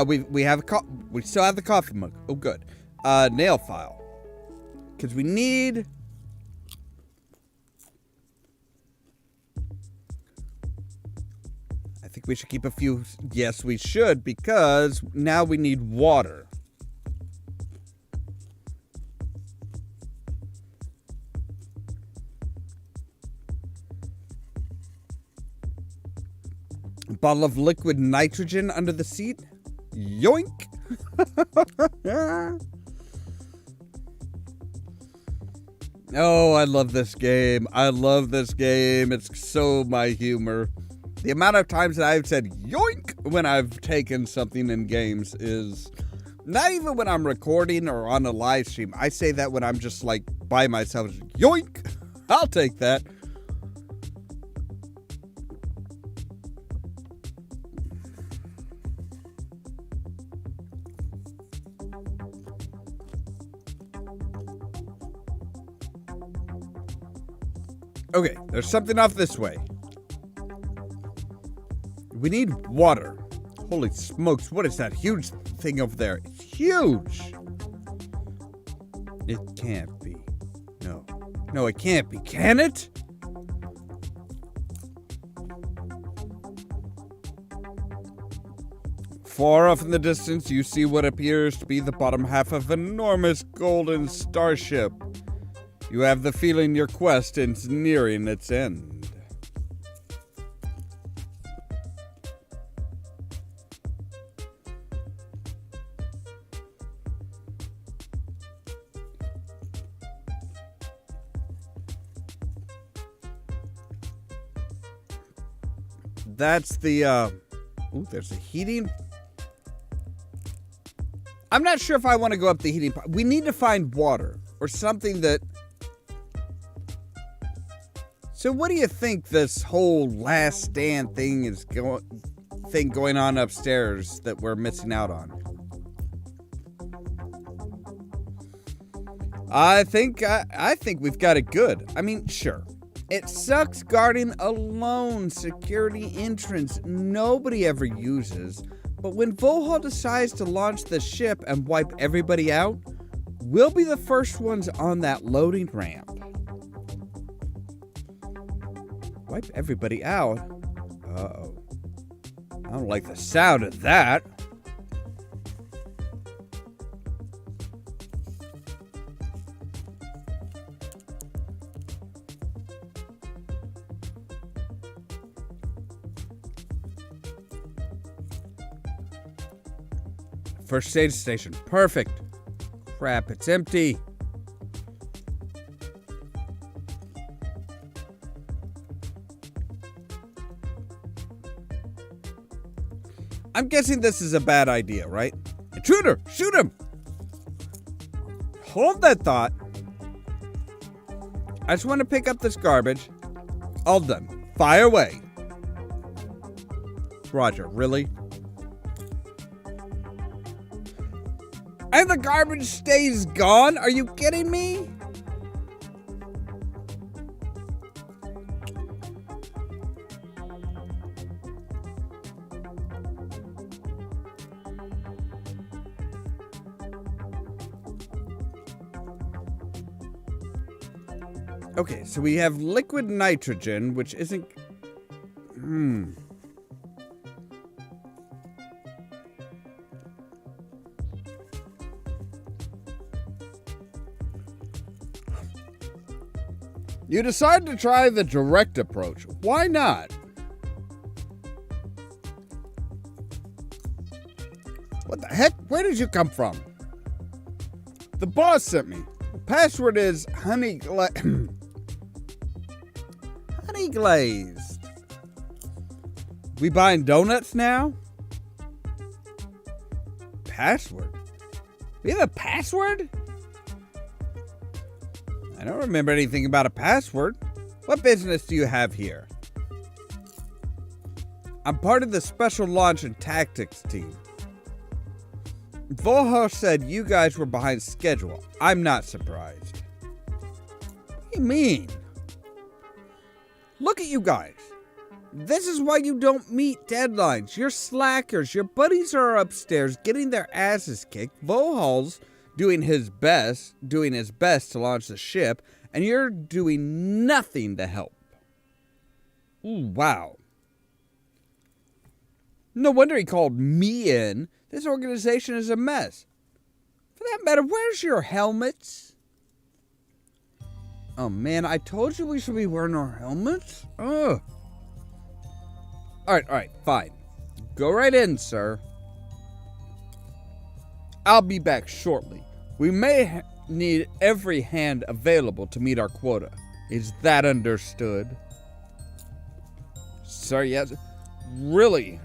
Speaker 1: we still have the coffee mug. Oh, good. Nail file. Because we need... I think we should keep a few... Yes, we should, because now we need water. A bottle of liquid nitrogen under the seat. Yoink! Oh, I love this game. I love this game. It's so my humor. The amount of times that I've said yoink when I've taken something in games is not even when I'm recording or on a live stream. I say that when I'm just like by myself. Yoink! I'll take that. Okay, there's something off this way. We need water. Holy smokes, what is that huge thing over there? It's huge. It can't be. No. No, it can't be. Can it? Far off in the distance, you see what appears to be the bottom half of an enormous golden starship. You have the feeling your quest is nearing its end. That's the, ooh, there's a heating. I'm not sure if I want to go up the heating pipe. We need to find water or something that... So what do you think this whole last stand thing is going on upstairs that we're missing out on? I think we've got it good. I mean, sure. It sucks guarding a lone security entrance nobody ever uses, but when Volhall decides to launch the ship and wipe everybody out, we'll be the first ones on that loading ramp. Wipe everybody out? Uh-oh. I don't like the sound of that. First aid station. Perfect. Crap, it's empty. I'm guessing this is a bad idea, right? Intruder! Shoot him! Hold that thought. I just want to pick up this garbage. All done. Fire away. Roger, really? And the garbage stays gone? Are you kidding me? Okay, so we have liquid nitrogen, which isn't... You decide to try the direct approach. Why not? What the heck? Where did you come from? The boss sent me. The password is honey glazed. We buying donuts now? Password? We have a password? I don't remember anything about a password. What business do you have here? I'm part of the Special Launch and Tactics team. Volhall said you guys were behind schedule. I'm not surprised. What do you mean? Look at you guys. This is why you don't meet deadlines. You're slackers. Your buddies are upstairs getting their asses kicked. Volhall's doing his best to launch the ship, and you're doing nothing to help. Ooh, wow. No wonder he called me in. This organization is a mess. For that matter, where's your helmets? Oh man, I told you we should be wearing our helmets. Ugh. Alright, fine. Go right in, sir. I'll be back shortly. We may need every hand available to meet our quota. Is that understood? Sir, yes. Really?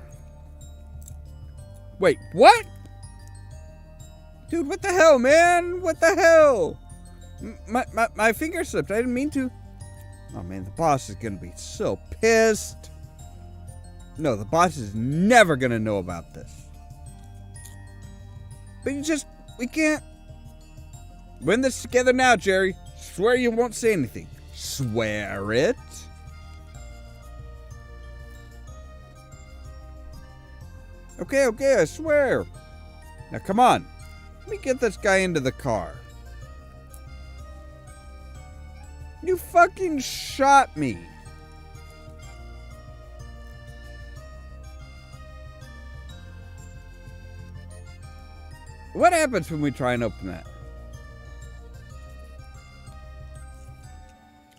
Speaker 1: Wait, what? Dude, what the hell, man? What the hell? My finger slipped. I didn't mean to. Oh, man, the boss is going to be so pissed. No, the boss is never going to know about this. But we can't. We're in this together now, Jerry. Swear you won't say anything. Swear it. Okay, I swear. Now, come on. Let me get this guy into the car. You fucking shot me. What happens when we try and open that?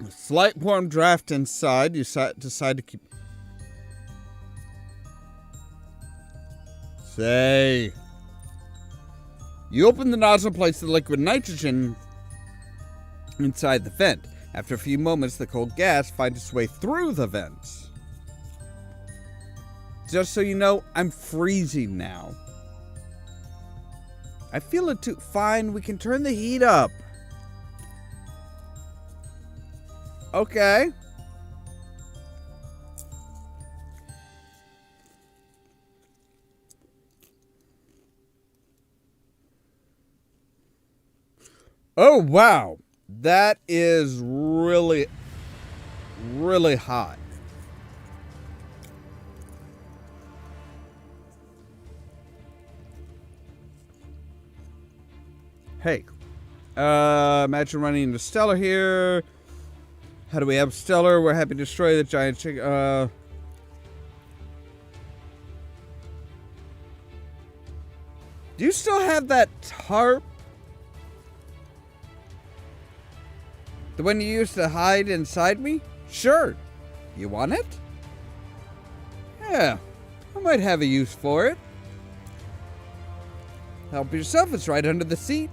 Speaker 1: A slight warm draft inside. You decide to keep... Say... You open the nozzle and place the liquid nitrogen inside the vent. After a few moments, the cold gas finds its way through the vents. Just so you know, I'm freezing now. I feel it too. Fine, we can turn the heat up. Okay. Oh, wow. That is really, really hot. Hey. Imagine running into Stellar here. How do we have Stellar? We're happy to destroy the giant chicken. Do you still have that tarp? The one you used to hide inside me? Sure. You want it? Yeah, I might have a use for it. Help yourself, it's right under the seat.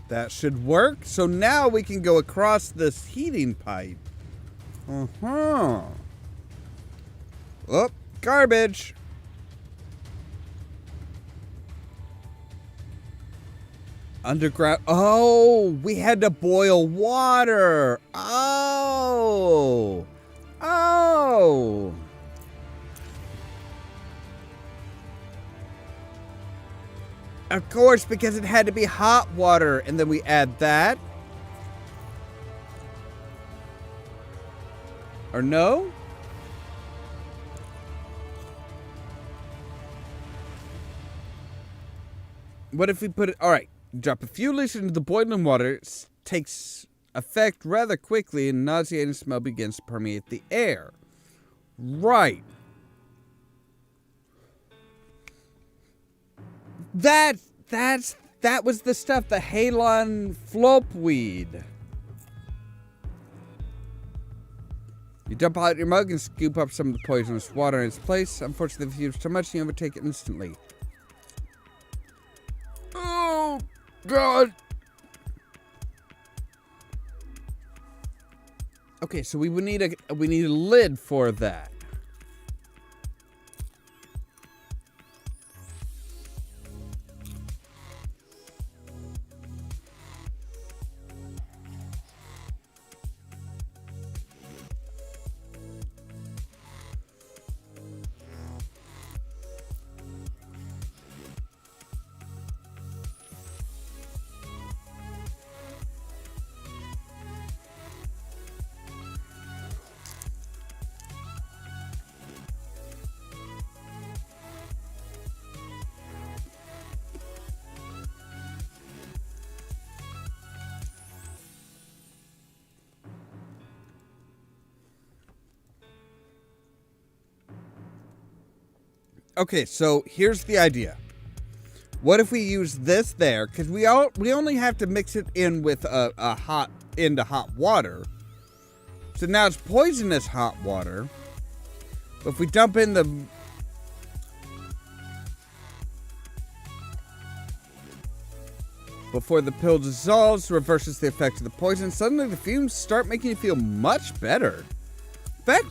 Speaker 1: That should work. So now we can go across this heating pipe. Oh, garbage. Underground. Oh, we had to boil water. Oh. Of course, because it had to be hot water, and then we add that. Or no? What if we put it... Alright, drop a few liters into the boiling water. It takes effect rather quickly, and nauseating smell begins to permeate the air. Right. That was the stuff, the Halon Weed. You dump out your mug and scoop up some of the poisonous water in its place. Unfortunately, if you use too much, you overtake it instantly. Oh, God. Okay, so we need a lid for that. Okay, so here's the idea. What if we use this there? Because we only have to mix it in with into hot water. So now it's poisonous hot water. But if we dump in the... Before the pill dissolves, reverses the effect of the poison, suddenly the fumes start making you feel much better. In fact,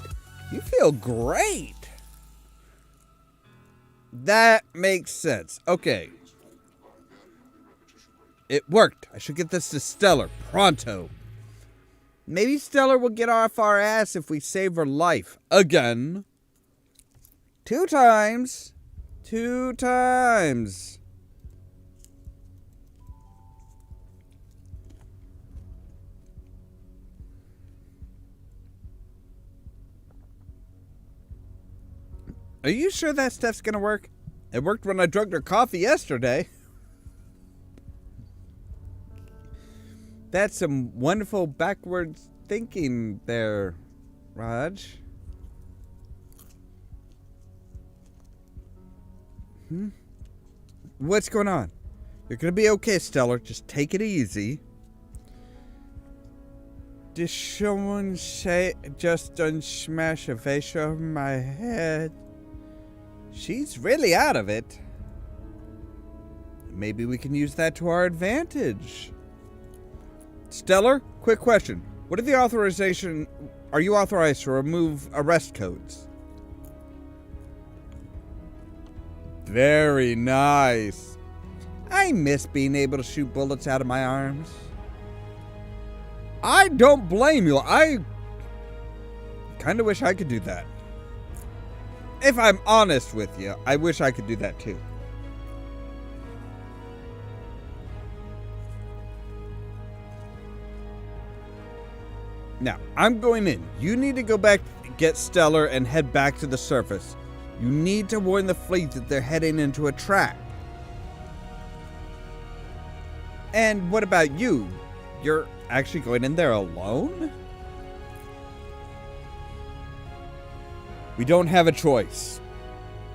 Speaker 1: you feel great. That makes sense. Okay. It worked. I should get this to Stellar pronto. Maybe Stellar will get off our ass if we save her life. Again. 2 times. 2 times. Are you sure that stuff's gonna work? It worked when I drugged her coffee yesterday. That's some wonderful backwards thinking there, Raj. What's going on? You're gonna be okay, Stellar. Just take it easy. Did someone say just done smash a vase over my head? She's really out of it. Maybe we can use that to our advantage. Stellar, quick question. What are you authorized to remove arrest codes? Very nice. I miss being able to shoot bullets out of my arms. I don't blame you. I kind of wish I could do that. If I'm honest with you, I wish I could do that too. Now, I'm going in. You need to go back, get Stellar, and head back to the surface. You need to warn the fleet that they're heading into a trap. And what about you? You're actually going in there alone? We don't have a choice.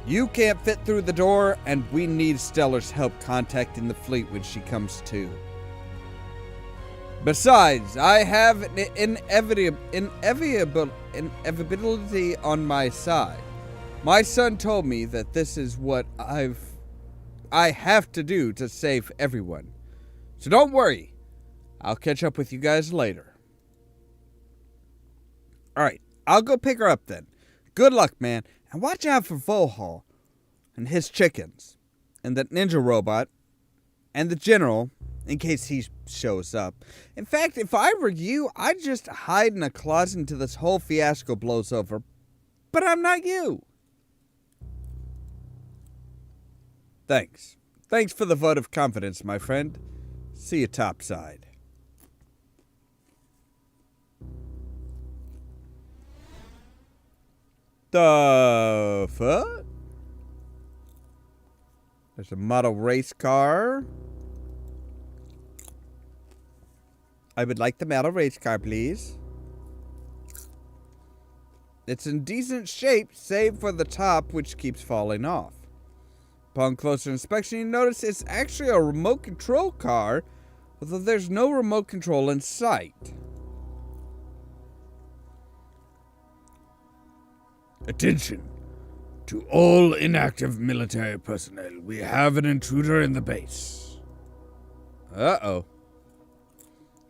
Speaker 1: You can't fit through the door, and we need Stellar's help contacting the fleet when she comes to. Besides, I have an inevitability on my side. My son told me that this is what I have to do to save everyone. So don't worry. I'll catch up with you guys later. Alright, I'll go pick her up then. Good luck, man. And watch out for Volhall and his chickens. And that ninja robot. And the general, in case he shows up. In fact, if I were you, I'd just hide in a closet until this whole fiasco blows over. But I'm not you. Thanks. Thanks for the vote of confidence, my friend. See you topside. The fuck? There's a model race car. I would like the model race car, please. It's in decent shape, save for the top, which keeps falling off. Upon closer inspection, you notice it's actually a remote control car, although there's no remote control in sight.
Speaker 2: Attention to all inactive military personnel. We have an intruder in the base.
Speaker 1: Uh-oh.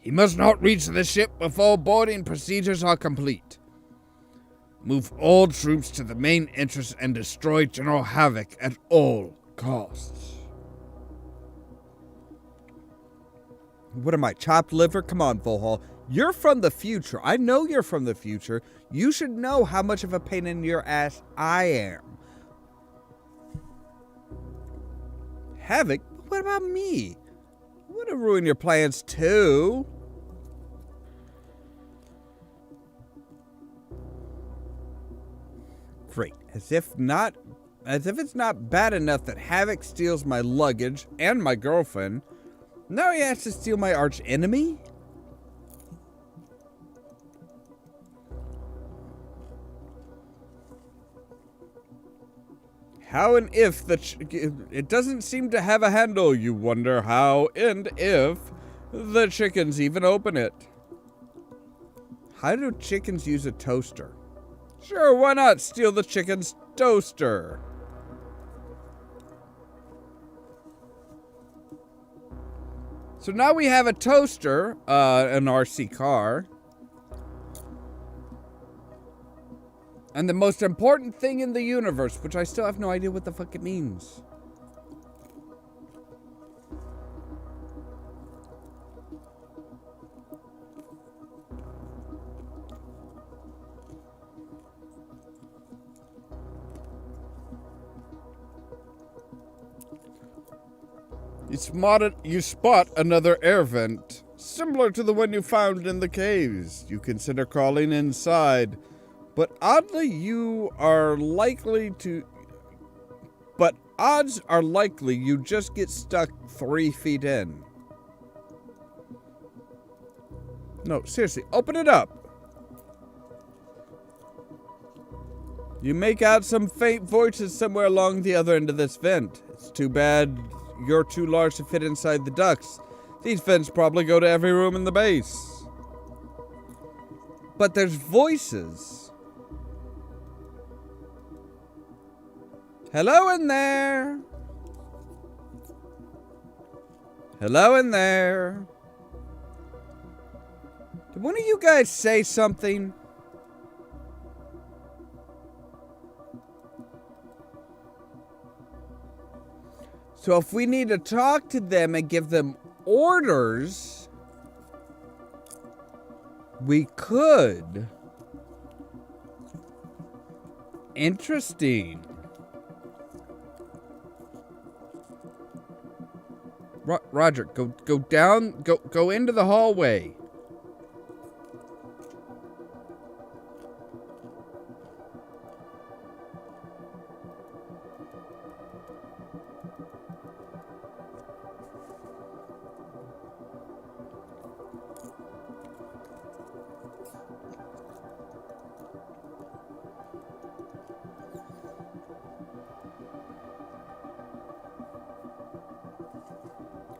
Speaker 2: He must not reach the ship before boarding procedures are complete. Move all troops to the main entrance and destroy General Havoc at all costs.
Speaker 1: What am I, chopped liver? Come on, Volhall. You're from the future. I know you're from the future. You should know how much of a pain in your ass I am. Havoc? What about me? I want to ruin your plans too. Great. As if it's not bad enough that Havoc steals my luggage and my girlfriend, now he has to steal my arch enemy? How and if it doesn't seem to have a handle. You wonder how and if the chickens even open it. How do chickens use a toaster? Sure, why not steal the chicken's toaster? So now we have a toaster, an RC car. And the most important thing in the universe, which I still have no idea what the fuck it means. You spot another air vent, similar to the one you found in the caves. You consider crawling inside, but odds are likely you just get stuck 3 feet in. No, seriously, open it up. You make out some faint voices somewhere along the other end of this vent. It's too bad you're too large to fit inside the ducts. These vents probably go to every room in the base. But there's voices. Hello in there. Hello in there. Did one of you guys say something? So if we need to talk to them and give them orders, we could. Interesting. Roger, go down, go into the hallway.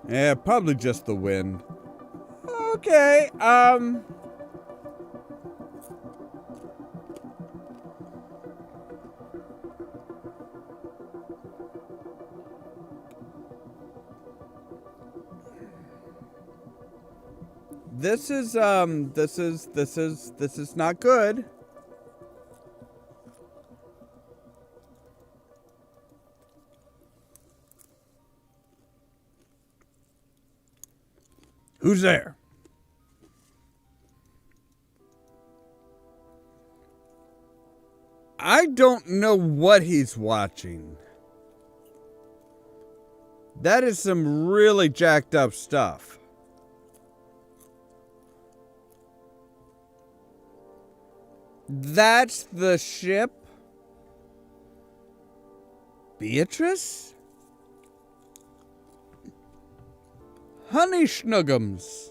Speaker 1: Yeah, probably just the wind. Okay, This is not good. Who's there? I don't know what he's watching. That is some really jacked up stuff. That's the ship? Beatrice? Honey Schnuggums.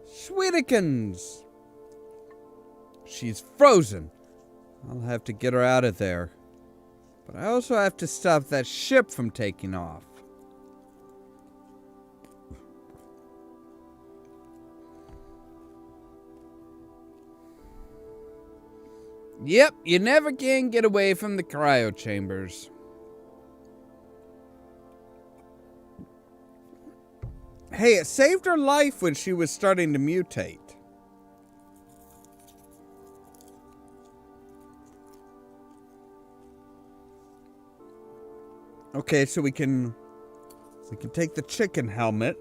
Speaker 1: Sweetikins. She's frozen. I'll have to get her out of there. But I also have to stop that ship from taking off. Yep, you never can get away from the cryo chambers. Hey, it saved her life when she was starting to mutate. Okay, so we can take the chicken helmet.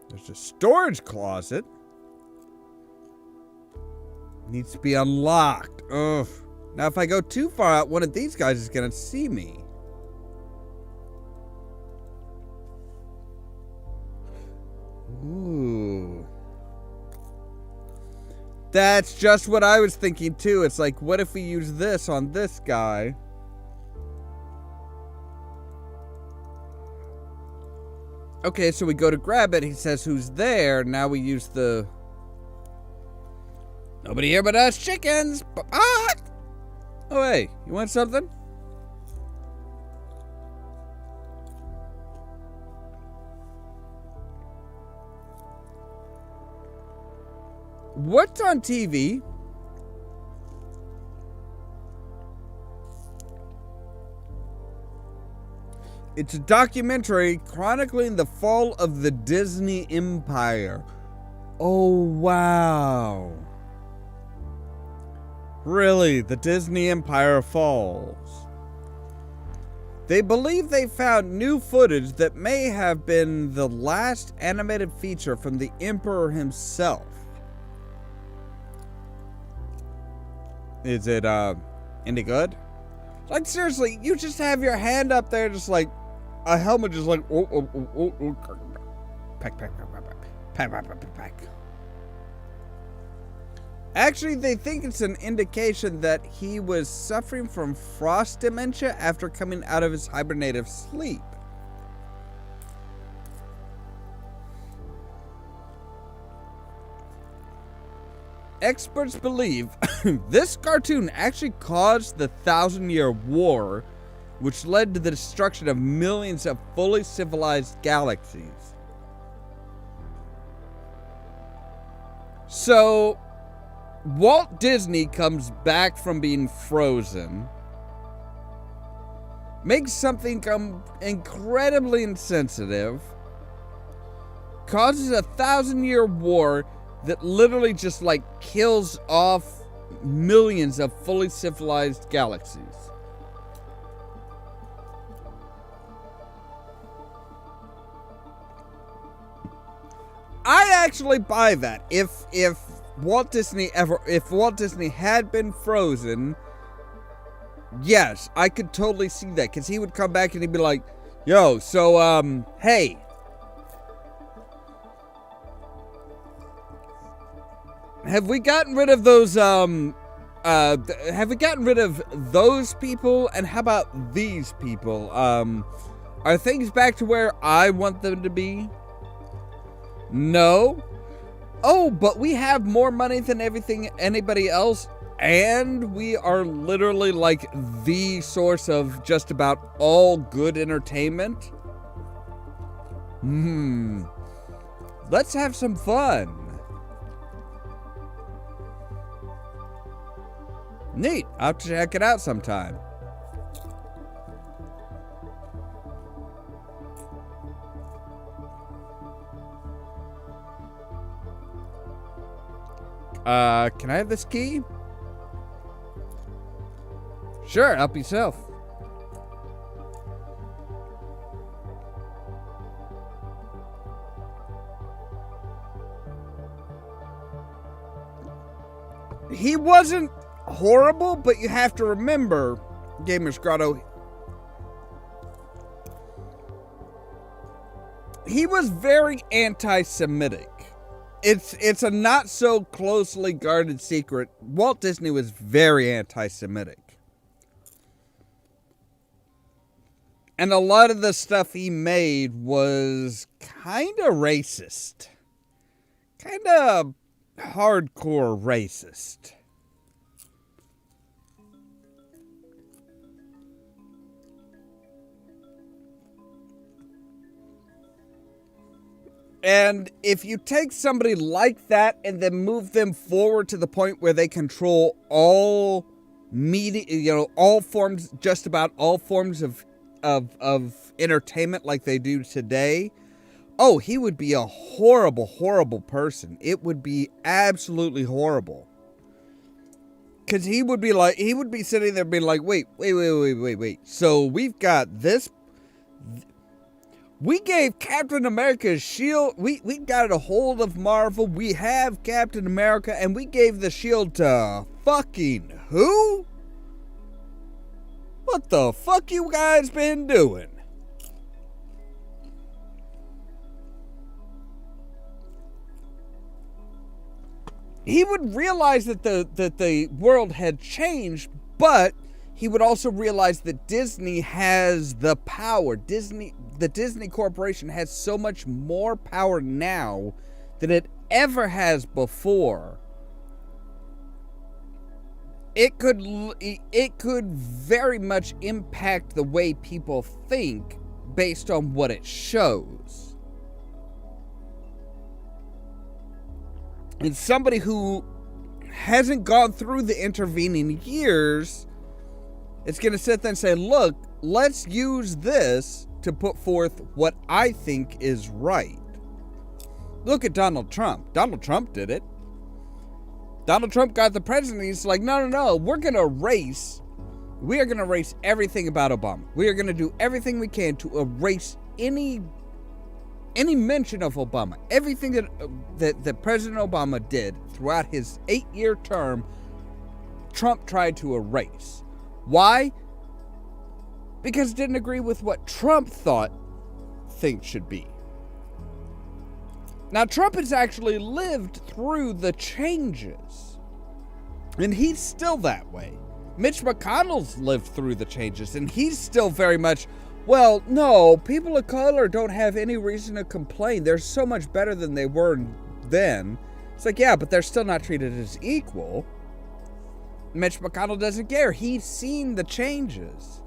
Speaker 1: There's a storage closet. Needs to be unlocked. Ugh. Now, if I go too far out, one of these guys is going to see me. Ooh. That's just what I was thinking, too. It's like, what if we use this on this guy? Okay, so we go to grab it. He says, who's there? Now we use the... Nobody here but us chickens. Ah! Oh, hey, you want something? What's on TV? It's a documentary chronicling the fall of the Disney Empire. Oh, wow. Really, the Disney Empire falls. They believe they found new footage that may have been the last animated feature from the Emperor himself. Is it, any good? Like, seriously, you just have your hand up there just like, a helmet just like, pack. Actually, they think it's an indication that he was suffering from frost dementia after coming out of his hibernative sleep. Experts believe this cartoon actually caused the 1,000-Year War, which led to the destruction of millions of fully civilized galaxies. So, Walt Disney comes back from being frozen, makes something come incredibly insensitive, causes a 1,000-Year War that literally just like kills off millions of fully civilized galaxies. I actually buy that. If Walt Disney had been frozen, yes, I could totally see that, because he would come back and he'd be like, yo, so hey, have we gotten rid of those people, and how about these people? Are things back to where I want them to be? No. Oh, but we have more money than anybody else, and we are literally like the source of just about all good entertainment. Let's have some fun. Neat. I'll check it out sometime. Can I have this key? Sure, help yourself. He wasn't horrible, but you have to remember, Gamer's Grotto, he was very anti-Semitic. It's a not so closely guarded secret. Walt Disney was very anti-Semitic. And a lot of the stuff he made was kind of racist. Kind of hardcore racist. And if you take somebody like that and then move them forward to the point where they control all media, all forms, just about all forms of entertainment like they do today, oh, he would be a horrible, horrible person. It would be absolutely horrible. Because he would be sitting there being like, wait. So we've got this. We gave Captain America's shield. We got a hold of Marvel. We have Captain America, and we gave the shield to fucking who? What the fuck you guys been doing? He would realize that the world had changed, but he would also realize that Disney has the power. the Disney Corporation has so much more power now than it ever has before. It could very much impact the way people think based on what it shows. And somebody who hasn't gone through the intervening years is going to sit there and say, look, let's use this to put forth what I think is right. Look at Donald Trump. Donald Trump did it. Donald Trump got the presidency. He's like, no, we are going to erase everything about Obama. We are going to do everything we can to erase any mention of Obama. Everything that President Obama did throughout his 8-year term, Trump tried to erase. Why? Because it didn't agree with what Trump thought things should be. Now, Trump has actually lived through the changes, and he's still that way. Mitch McConnell's lived through the changes, and he's still very much, well, no, people of color don't have any reason to complain. They're so much better than they were then. It's like, yeah, but they're still not treated as equal. Mitch McConnell doesn't care. He's seen the changes.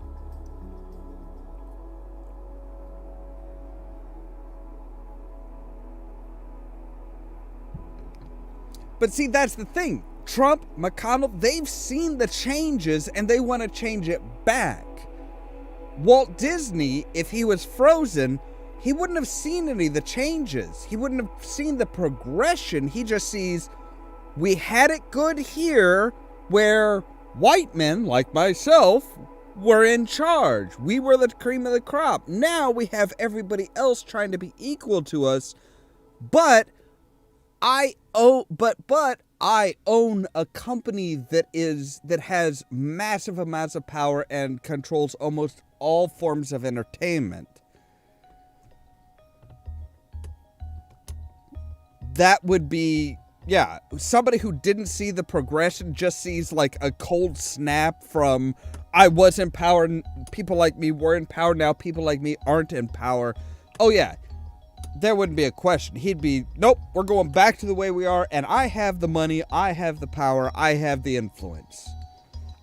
Speaker 1: But see, that's the thing. Trump, McConnell, they've seen the changes and they want to change it back. Walt Disney, if he was frozen, he wouldn't have seen any of the changes. He wouldn't have seen the progression. He just sees, we had it good here where white men like myself were in charge. We were the cream of the crop. Now we have everybody else trying to be equal to us, but I own a company that has massive amounts of power and controls almost all forms of entertainment. That would be, yeah, somebody who didn't see the progression just sees like a cold snap from I was in power and people like me were in power, now people like me aren't in power. Oh yeah. There wouldn't be a question. He'd be, nope, we're going back to the way we are, and I have the money, I have the power, I have the influence.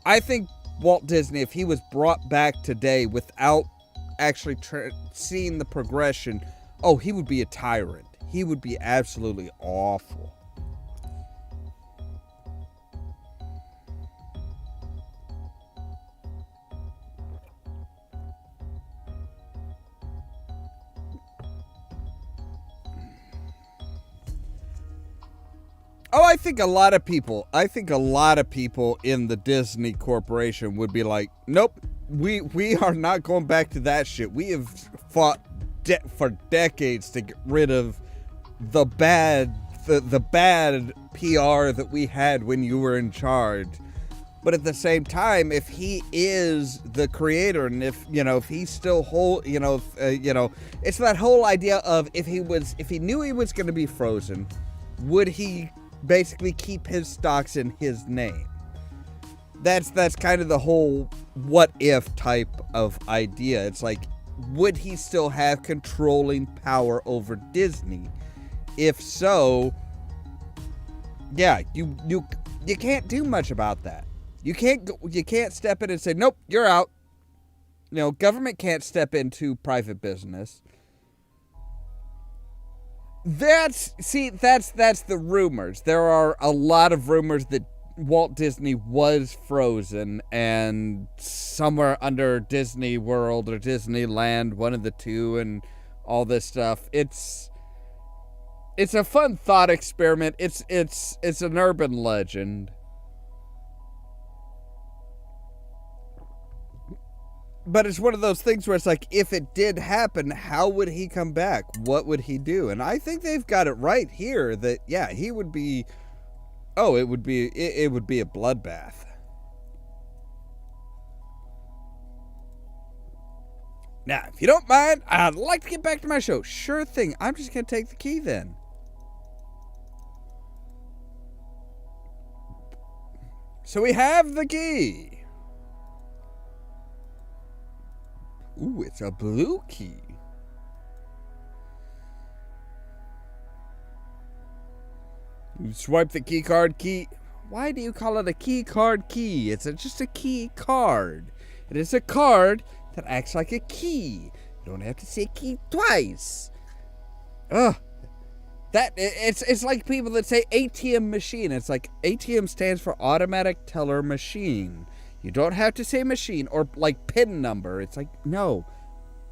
Speaker 1: I think Walt Disney, if he was brought back today without actually seeing the progression, oh, he would be a tyrant. He would be absolutely awful. Oh, I think a lot of people in the Disney Corporation would be like, nope, we are not going back to that shit. We have fought for decades to get rid of the bad PR that we had when you were in charge. But at the same time, if he is the creator, and if he still it's that whole idea of if he knew he was going to be frozen, would he basically keep his stocks in his name? That's kind of the whole what if type of idea. It's like, would he still have controlling power over Disney? If so, yeah, you can't do much about that. You can't step in and say, nope, you're out. Government can't step into private business. That's the rumors. There are a lot of rumors that Walt Disney was frozen and somewhere under Disney World or Disneyland, one of the two, and all this stuff. It's a fun thought experiment. It's an urban legend. But it's one of those things where it's like, if it did happen, how would he come back? What would he do? And I think they've got it right here that, yeah, he would be, it would be a bloodbath. Now, if you don't mind, I'd like to get back to my show. Sure thing. I'm just going to take the key then. So we have the key. Ooh, it's a blue key. You swipe the key card key. Why do you call it a key card key? It's just a key card. It is a card that acts like a key. You don't have to say key twice. Ugh. It's like people that say ATM machine. It's like ATM stands for automatic teller machine. You don't have to say machine or like PIN number. It's like, no.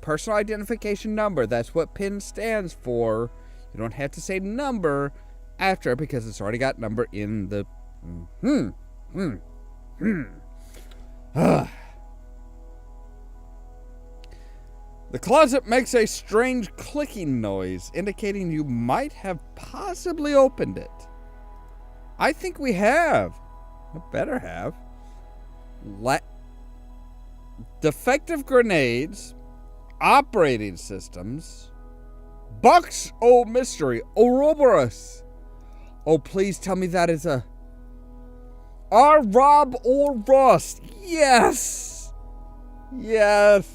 Speaker 1: Personal identification number. That's what PIN stands for. You don't have to say number after because it's already got number in the... The closet makes a strange clicking noise, indicating you might have possibly opened it. I think we have. I better have. Defective grenades, operating systems, box o mystery, Ouroboros. Oh, please tell me that is a... R. Rob or Ross. Yes. Yes.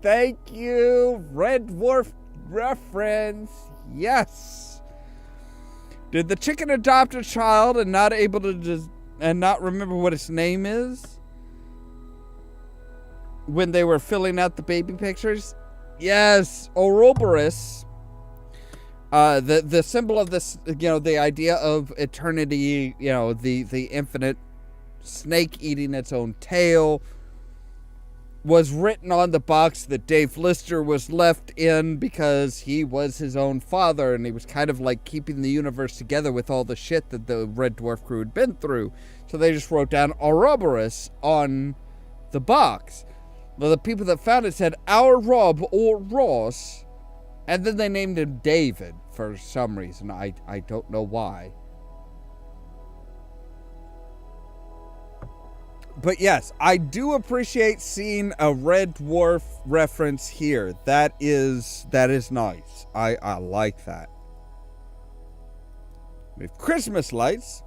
Speaker 1: Thank you. Red Dwarf reference. Yes. Did the chicken adopt a child and not able to and not remember what its name is when they were filling out the baby pictures? Yes. Ouroboros. The symbol of this, the idea of eternity, the infinite snake eating its own tail, was written on the box that Dave Lister was left in because he was his own father and he was kind of like keeping the universe together with all the shit that the Red Dwarf crew had been through. So they just wrote down Ouroboros on the box. Well, the people that found it said, "Our Rob or Ross," and then they named him David for some reason. I don't know why. But yes, I do appreciate seeing a Red Dwarf reference here. That is nice. I like that. With Christmas lights,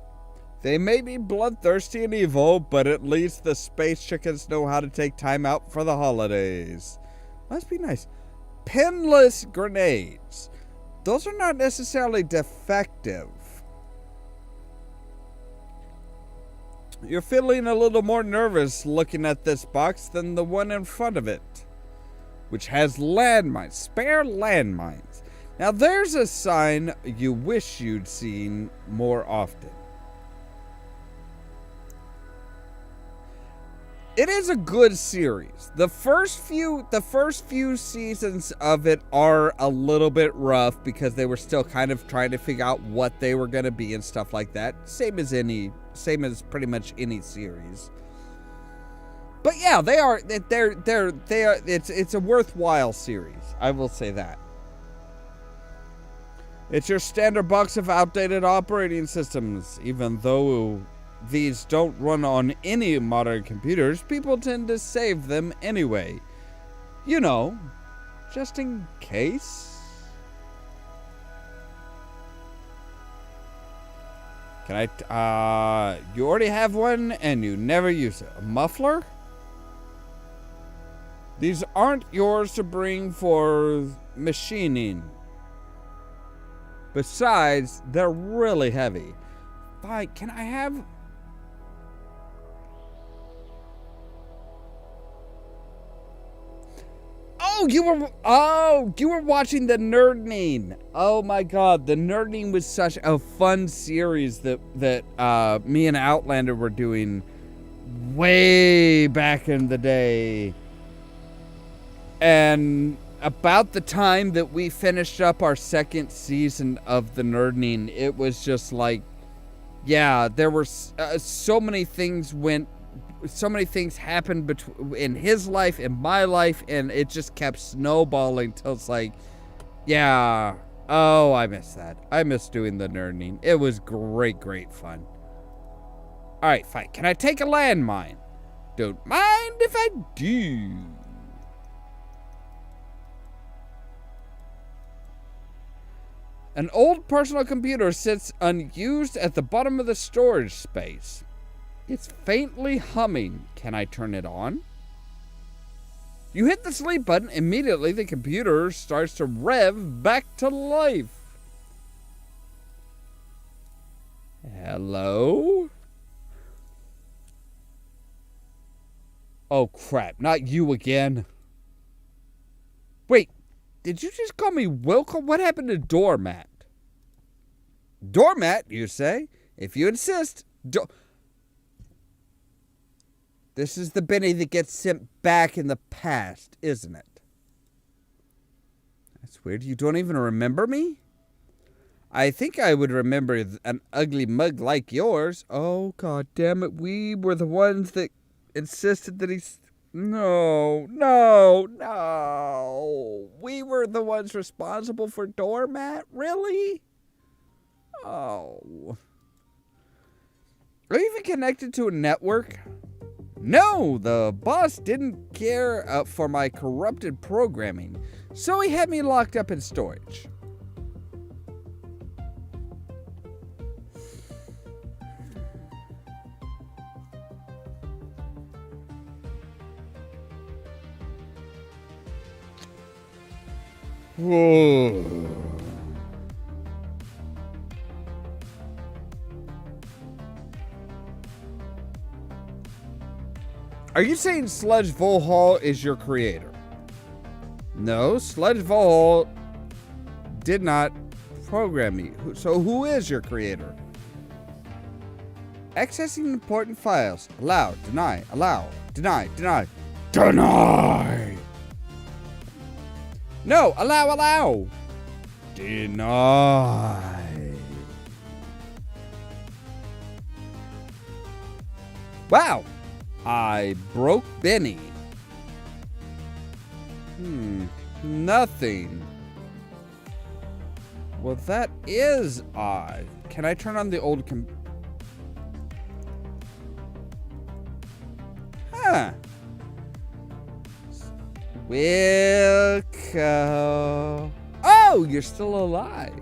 Speaker 1: they may be bloodthirsty and evil, but at least the space chickens know how to take time out for the holidays. Must be nice. Pinless grenades. Those are not necessarily defective. You're feeling a little more nervous looking at this box than the one in front of it, which has landmines, spare landmines. Now there's a sign you wish you'd seen more often. It is a good series. The first few seasons of it are a little bit rough because they were still kind of trying to figure out what they were going to be and stuff like that. Same as pretty much any series. But yeah, it's a worthwhile series. I will say that. It's your standard box of outdated operating systems. Even though these don't run on any modern computers, people tend to save them anyway. Just in case. Can I, you already have one and you never use it. A muffler? These aren't yours to bring for machining. Besides, they're really heavy. Fine, can I have... you were watching the Nerdning. Oh my god, the Nerdning was such a fun series that me and Outlander were doing way back in the day. And about the time that we finished up our second season of the Nerdning, it was just like, yeah, there were so many things happened in his life and my life, and it just kept snowballing till it's like, yeah, oh, I miss that. I miss doing the Nerdning. It was great fun. Alright, fine. Can I take a landmine? Don't mind if I do. An old personal computer sits unused at the bottom of the storage space. It's faintly humming. Can I turn it on? You hit the sleep button. Immediately, the computer starts to rev back to life. Hello? Oh, crap. Not you again. Wait, did you just call me Wilco? What happened to Doormat? Doormat, you say? If you insist. This is the Benny that gets sent back in the past, isn't it? That's weird. You don't even remember me? I think I would remember an ugly mug like yours. Oh, God damn it. We were the ones that insisted that he's... No. We were the ones responsible for Doormat? Really? Oh. Are you even connected to a network? No, the boss didn't care for my corrupted programming, so he had me locked up in storage. Whoa. Are you saying Sludge Volhall is your creator? No, Sludge Volhall did not program me. So who is your creator? Accessing important files. Allow, deny, allow, deny. Deny! No, allow! Deny. Wow! I broke Benny. Nothing. Well, that is odd. Can I turn on the old Huh. Wilco. Oh, you're still alive.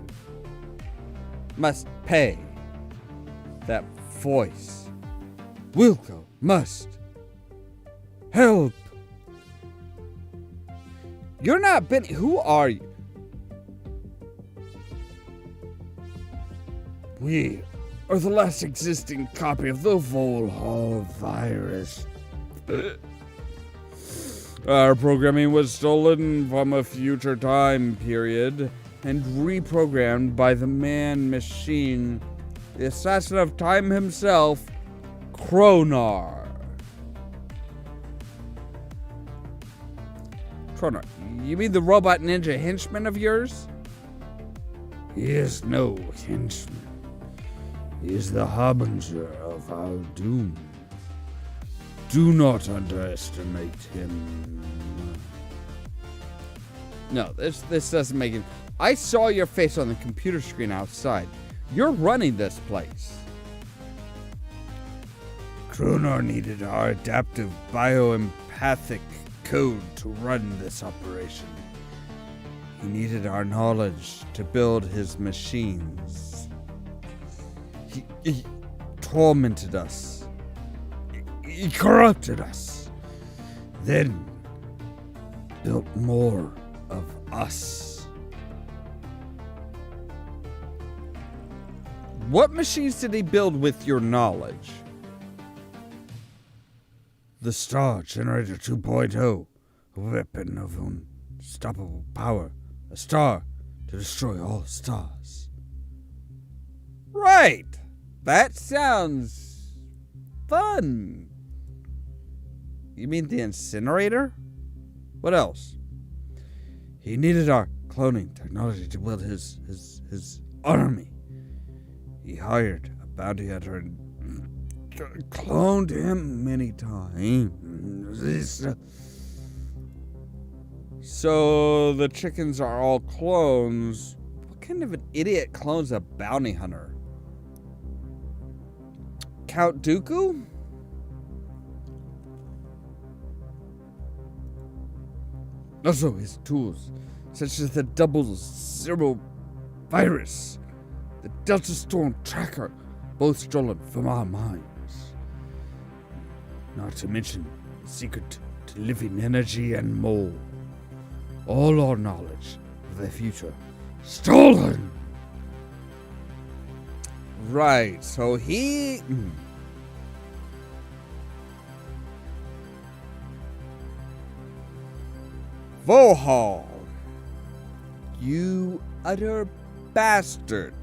Speaker 1: Must pay. That voice. Wilco must help. You're not Benny. Who are you? We are the last existing copy of the Volhall virus. Our programming was stolen from a future time period and reprogrammed by the man-machine, the assassin of time himself, Kronar. Kronar, you mean the robot ninja henchman of yours? He is no henchman. He is the harbinger of our doom. Do not underestimate him. No, this doesn't make it. I saw your face on the computer screen outside. You're running this place. Kronar needed our adaptive bioempathic code to run this operation. He needed our knowledge to build his machines. He tormented us. He corrupted us. Then built more of us. What machines did he build with your knowledge? The Star Generator 2.0, a weapon of unstoppable power, a star to destroy all stars. Right! That sounds fun. You mean the incinerator? What else? He needed our cloning technology to build his army. He hired a bounty hunter and cloned him many times. So the chickens are all clones. What kind of an idiot clones a bounty hunter? Count Dooku? Also his tools, such as the 00 virus, the Delta Storm tracker, both stolen from our minds. Not to mention the secret to living energy and more. All our knowledge of the future stolen. Right, so he... Vohal, you utter bastard.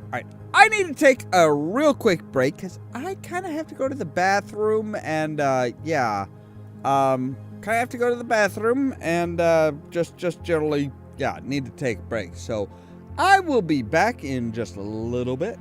Speaker 1: Alright, I need to take a real quick break because I kind of have to go to the bathroom and, kind of have to go to the bathroom and, just generally, need to take a break. So, I will be back in just a little bit.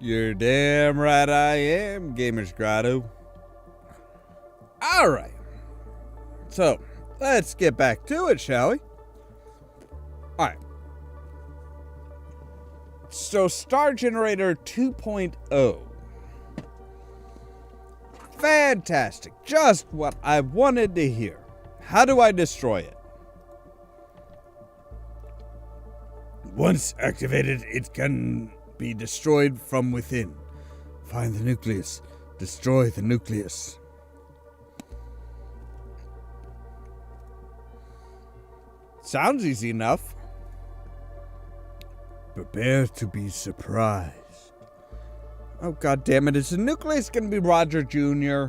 Speaker 1: You're damn right I am, Gamer's Grotto. Alright. So, let's get back to it, shall we? Alright. So, Star Generator 2.0. Fantastic. Just what I wanted to hear. How do I destroy it?
Speaker 2: Once activated, it can be destroyed from within. Find the nucleus. Destroy the nucleus.
Speaker 1: Sounds easy enough.
Speaker 2: Prepare to be surprised.
Speaker 1: Oh, God damn it. Is the nucleus going to be Roger Jr.?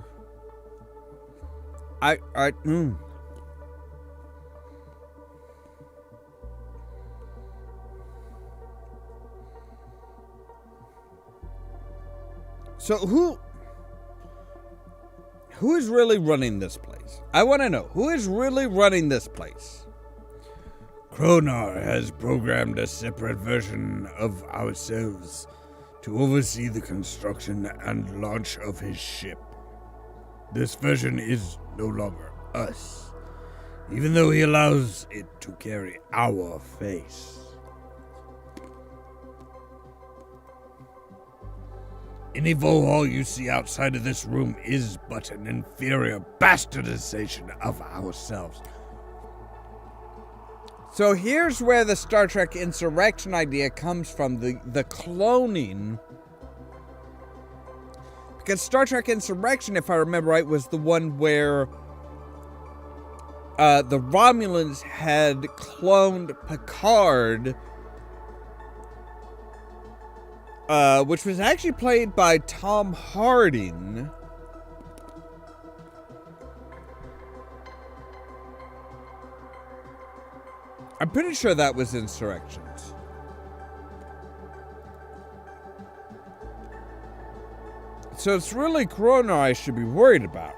Speaker 1: So who is really running this place? I want to know, who is really running this place?
Speaker 2: Kronar has programmed a separate version of ourselves to oversee the construction and launch of his ship. This version is no longer us, even though he allows it to carry our face. Any Vohal you see outside of this room is but an inferior bastardization of ourselves.
Speaker 1: So here's where the Star Trek Insurrection idea comes from, the cloning. Because Star Trek Insurrection, if I remember right, was the one where the Romulans had cloned Picard, which was actually played by Tom Harding. I'm pretty sure that was Insurrections. So it's really Kronar I should be worried about.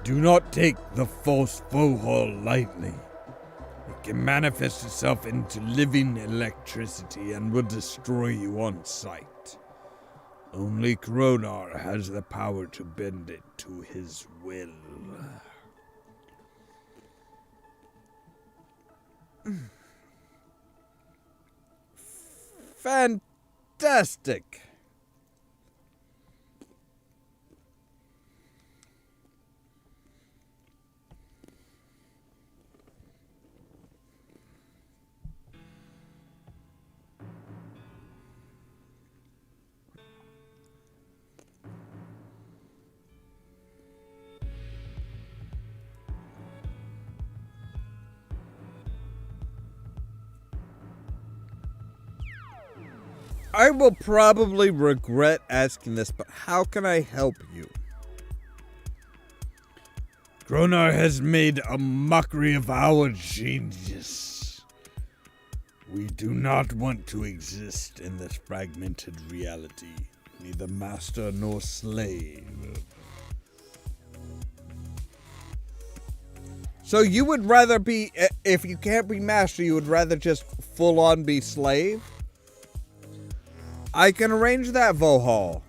Speaker 2: Do not take the false Vohal lightly. It can manifest itself into living electricity and will destroy you on sight. Only Kronar has the power to bend it to his will.
Speaker 1: Fantastic. I will probably regret asking this, but how can I help you?
Speaker 2: Kronar has made a mockery of our genius. We do not want to exist in this fragmented reality, neither master nor slave.
Speaker 1: So you would rather be, if you can't be master, you would rather just full on be slave? I can arrange that, Vohal.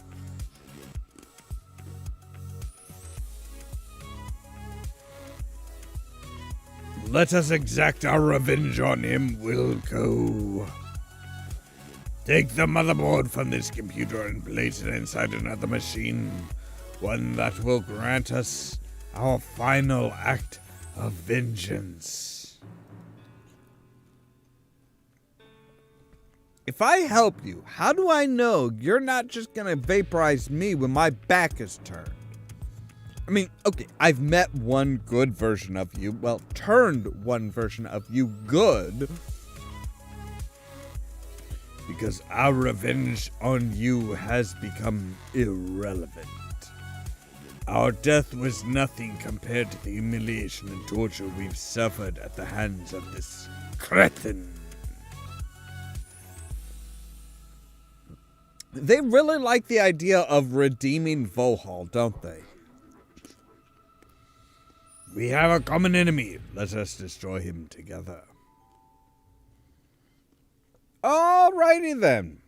Speaker 2: Let us exact our revenge on him, Wilco. Take the motherboard from this computer and place it inside another machine, one that will grant us our final act of vengeance.
Speaker 1: If I help you, how do I know you're not just gonna vaporize me when my back is turned? I mean, okay, I've met one good version of you. Well, turned one version of you good.
Speaker 2: Because our revenge on you has become irrelevant. Our death was nothing compared to the humiliation and torture we've suffered at the hands of this cretin.
Speaker 1: They really like the idea of redeeming Vohal, don't they?
Speaker 2: We have a common enemy. Let us destroy him together.
Speaker 1: Alrighty then.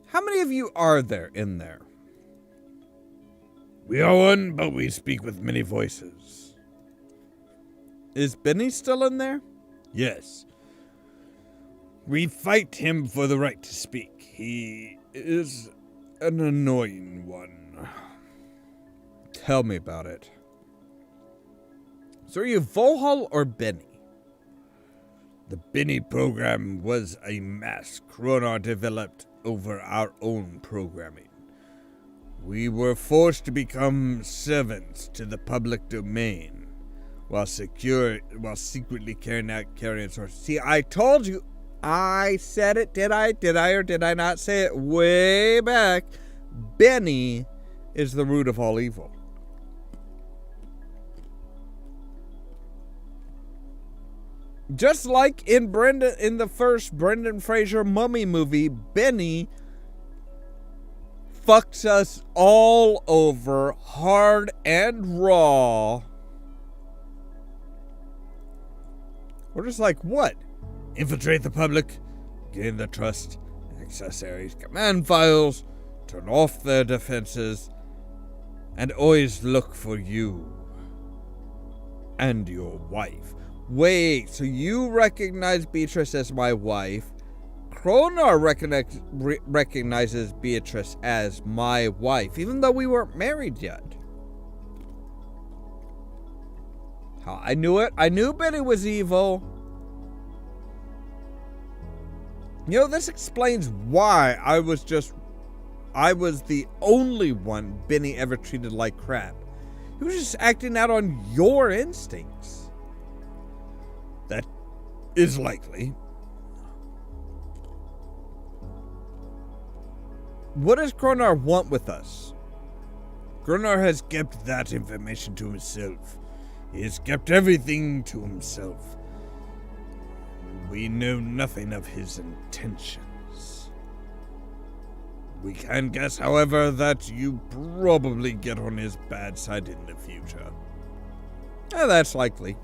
Speaker 1: How many of you are there in there?
Speaker 2: We are one, but we speak with many voices.
Speaker 1: Is Benny still in there?
Speaker 2: Yes. We fight him for the right to speak. He is an annoying one.
Speaker 1: Tell me about it. So are you Vohal or Benny?
Speaker 2: The Benny program was a mask Kronar developed over our own programming. We were forced to become servants to the public domain while secretly carrying out carrion sources.
Speaker 1: See, I told you. I said it, did I? Did I or did I not say it way back? Benny is the root of all evil. Just like in the first Brendan Fraser Mummy movie, Benny fucks us all over hard and raw. We're just like, what?
Speaker 2: Infiltrate the public, gain their trust, access Ares command files, turn off their defenses, and always look for you and your wife.
Speaker 1: Wait, so you recognize Beatrice as my wife? Kronar recognizes Beatrice as my wife, even though we weren't married yet. I knew it. I knew Benny was evil. You know, this explains why I was the only one Benny ever treated like crap. He was just acting out on your instincts.
Speaker 2: That is likely.
Speaker 1: What does Kronar want with us?
Speaker 2: Kronar has kept that information to himself. He has kept everything to himself. We know nothing of his intentions. We can guess, however, that you probably get on his bad side in the future.
Speaker 1: That's likely.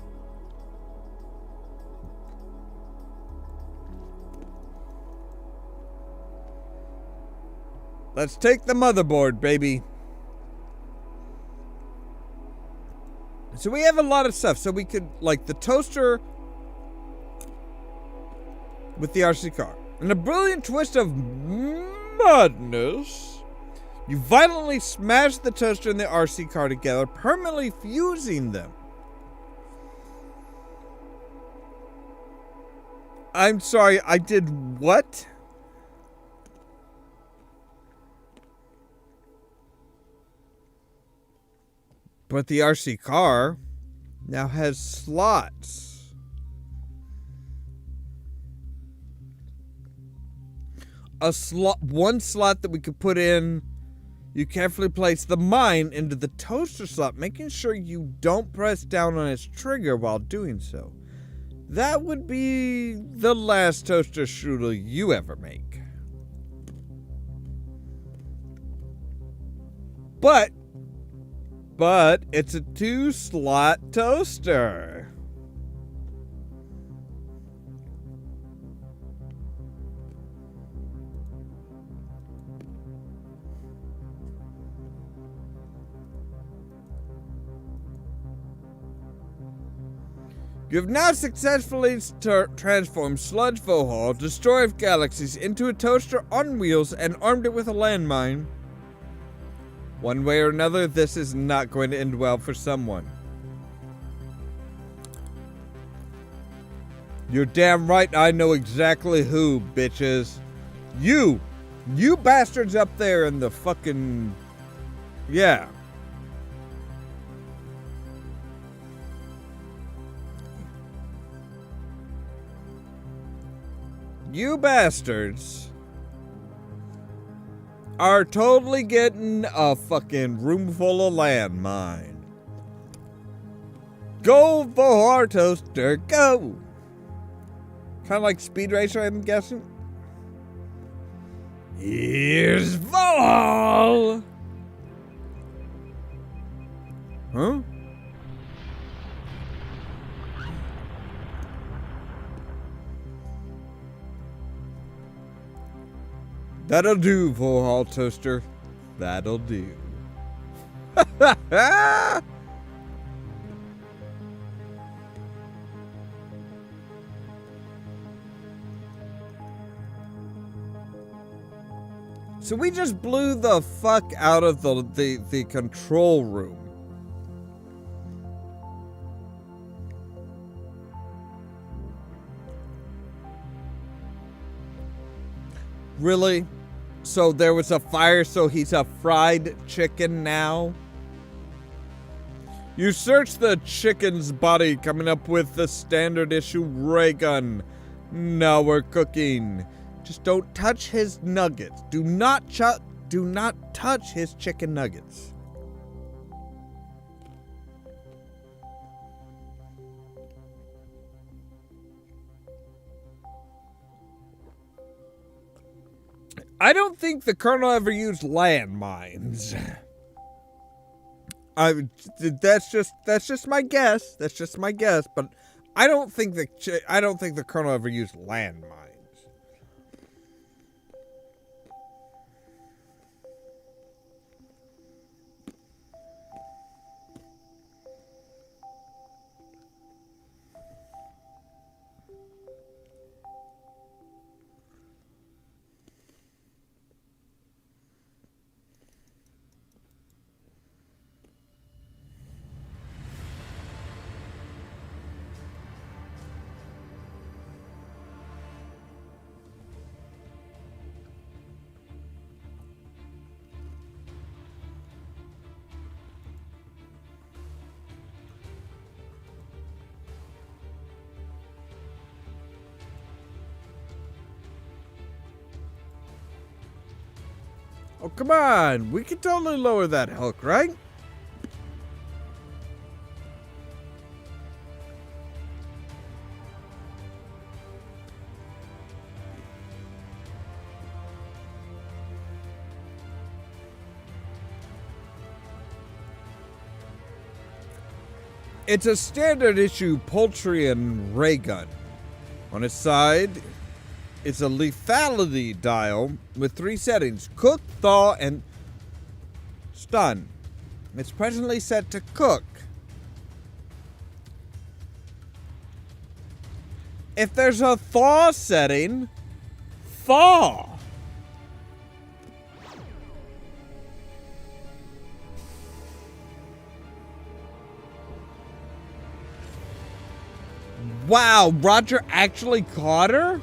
Speaker 1: Let's take the motherboard, baby. So we have a lot of stuff. So we could, like, the toaster with the RC car. In a brilliant twist of madness, you violently smash the toaster and the RC car together, permanently fusing them. I'm sorry, I did what? But the RC car now has slots. One slot that we could put in. You carefully place the mine into the toaster slot, making sure you don't press down on its trigger while doing so. That would be the last toaster strudel you ever make. But it's a 2-slot toaster. You have now successfully transformed Sludge Vohal, Destroyer of Galaxies, into a toaster on wheels and armed it with a landmine. One way or another, this is not going to end well for someone. You're damn right I know exactly who, bitches. You bastards up there in the fucking... Yeah. You bastards are totally getting a fucking room full of landmine. Go, Vohar Toaster, go! Kind of like Speed Racer, I'm guessing. Here's Vohal! Huh? That'll do, Vohal Toaster. That'll do. So we just blew the fuck out of the control room. Really? So there was a fire, so he's a fried chicken now? You search the chicken's body, coming up with the standard issue ray gun. Now we're cooking. Just don't touch his nuggets. Do not touch his chicken nuggets. I don't think the Colonel ever used landmines. That's just my guess. That's just my guess. But I don't think the Colonel ever used landmines. Oh, come on. We can totally lower that hook, right? It's a standard issue poultry and ray gun. On its side, it's a lethality dial with 3 settings: cook, thaw, and stun. It's presently set to cook. If there's a thaw setting, thaw. Wow, Roger actually caught her?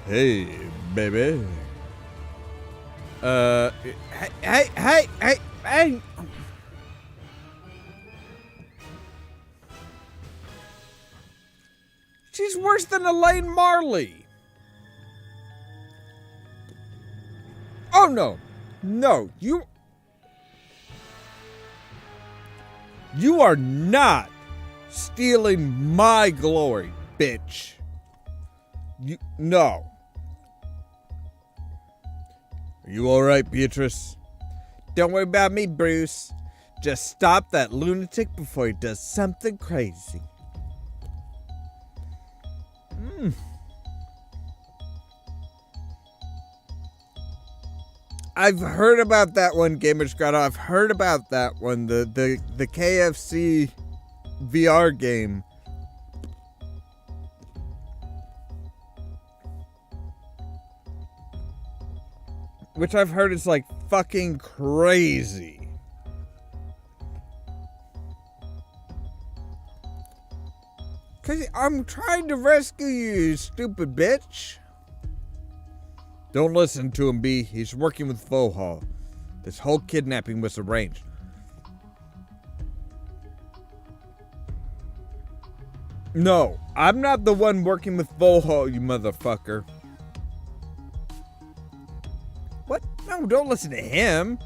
Speaker 1: Hey, baby. Hey. She's worse than Elaine Marley. Oh, no. No, you are not stealing my glory, bitch. No. Are you alright, Beatrice? Don't worry about me, Bruce. Just stop that lunatic before he does something crazy. I've heard about that one, Gamers Grotto. I've heard about that one. The KFC VR game. Which I've heard is like fucking crazy. Cause I'm trying to rescue you, you stupid bitch. Don't listen to him, B. He's working with Vohal. This whole kidnapping was arranged. No, I'm not the one working with Vohal, you motherfucker. What? No, don't listen to him.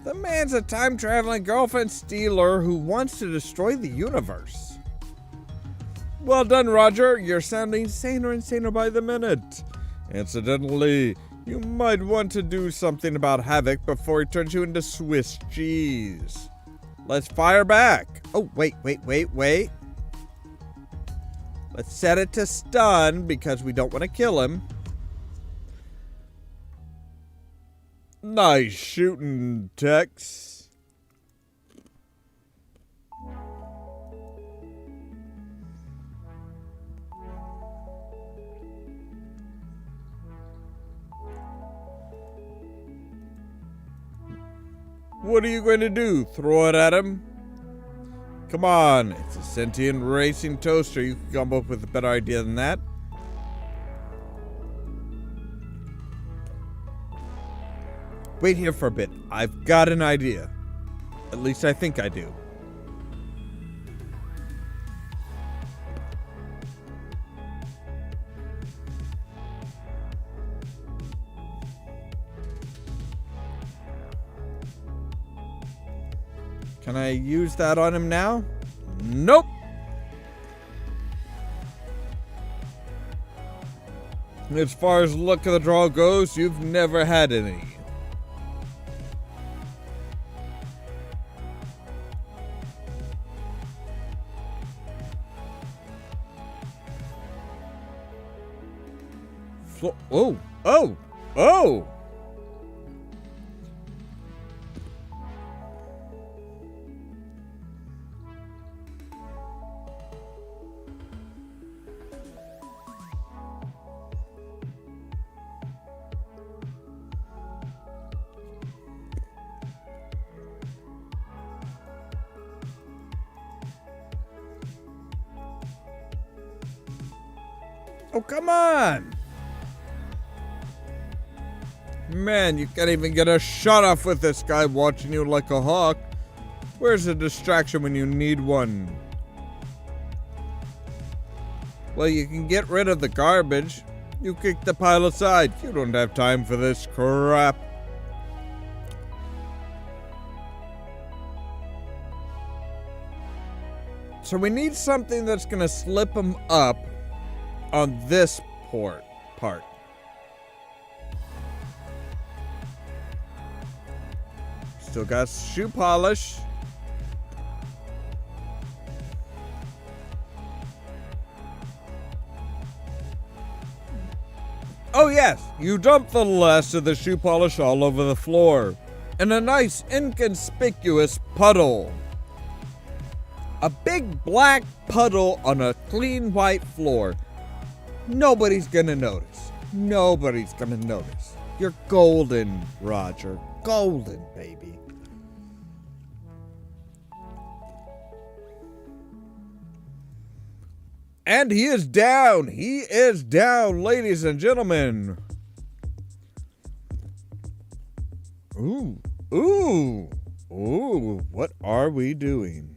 Speaker 1: The man's a time-traveling girlfriend stealer who wants to destroy the universe. Well done, Roger. You're sounding saner and saner by the minute. Incidentally, you might want to do something about Havoc before he turns you into Swiss cheese. Let's fire back. Oh, wait. Let's set it to stun because we don't want to kill him. Nice shooting, Tex. What are you going to do? Throw it at him?
Speaker 2: Come on, it's a sentient racing toaster. You can come up with a better idea than that. Wait here for a bit. I've got an idea. At least I think I do. Can I use that on him now? Nope. As far as luck of the draw goes, you've never had any. Oh! Oh, come on! Man, you can't even get a shot off with this guy watching you like a hawk. Where's the distraction when you need one? Well, you can get rid of the garbage. You kick the pile aside. You don't have time for this crap. So we need something that's gonna slip him up on this part. Still got shoe polish. Oh yes, you dump the last of the shoe polish all over the floor in a nice inconspicuous puddle. A big black puddle on a clean white floor. Nobody's gonna notice. Nobody's gonna notice. You're golden, Roger. Golden, baby. And he is down. He is down, ladies and gentlemen. Ooh. What are we doing?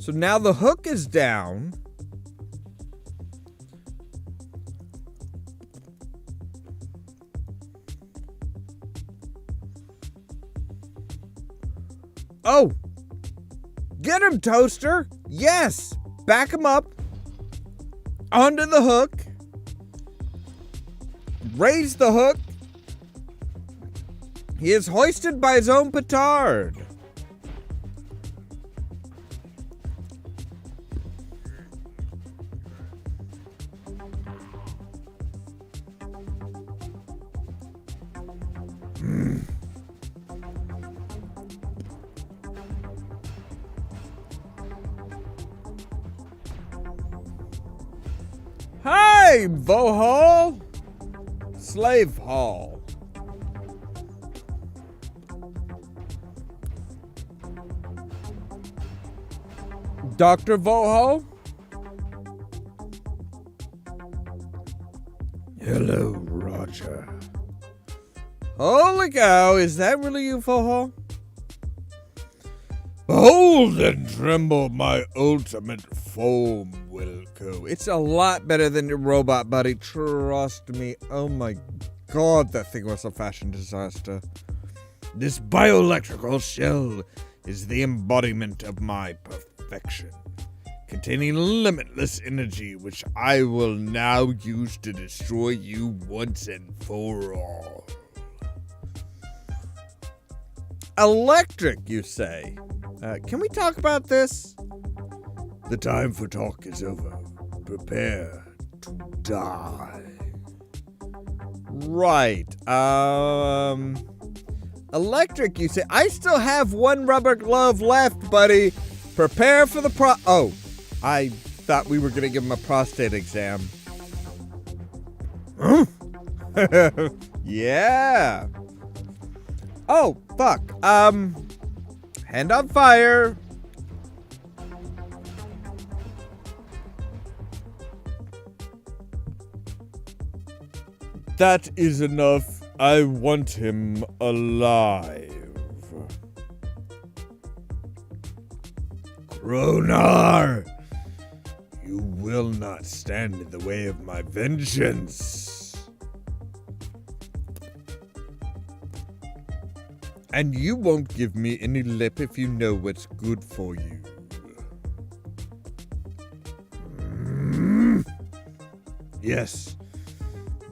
Speaker 2: So now the hook is down. Oh! Get him, Toaster! Yes! Back him up. Onto the hook. Raise the hook. He is hoisted by his own petard. Hi, Vohall! Slave Hall. Dr. Vohall?
Speaker 3: Hello, Roger.
Speaker 2: Holy cow, is that really you, Vohall?
Speaker 3: Behold and tremble, my ultimate foam, Wilco.
Speaker 2: It's a lot better than your robot buddy, trust me. Oh my god, that thing was a fashion disaster.
Speaker 3: This bioelectrical shell is the embodiment of my perfection, containing limitless energy, which I will now use to destroy you once and for all.
Speaker 2: Electric, you say? Can we talk about this?
Speaker 3: The time for talk is over. Prepare to die.
Speaker 2: Right. Electric, you say? I still have one rubber glove left, buddy. Prepare for the Oh, I thought we were going to give him a prostate exam.
Speaker 3: Huh? Yeah. Oh, fuck. Hand on fire. That is enough. I want him alive. Kronar! You will not stand in the way of my vengeance. And you won't give me any lip if you know what's good for you. Yes,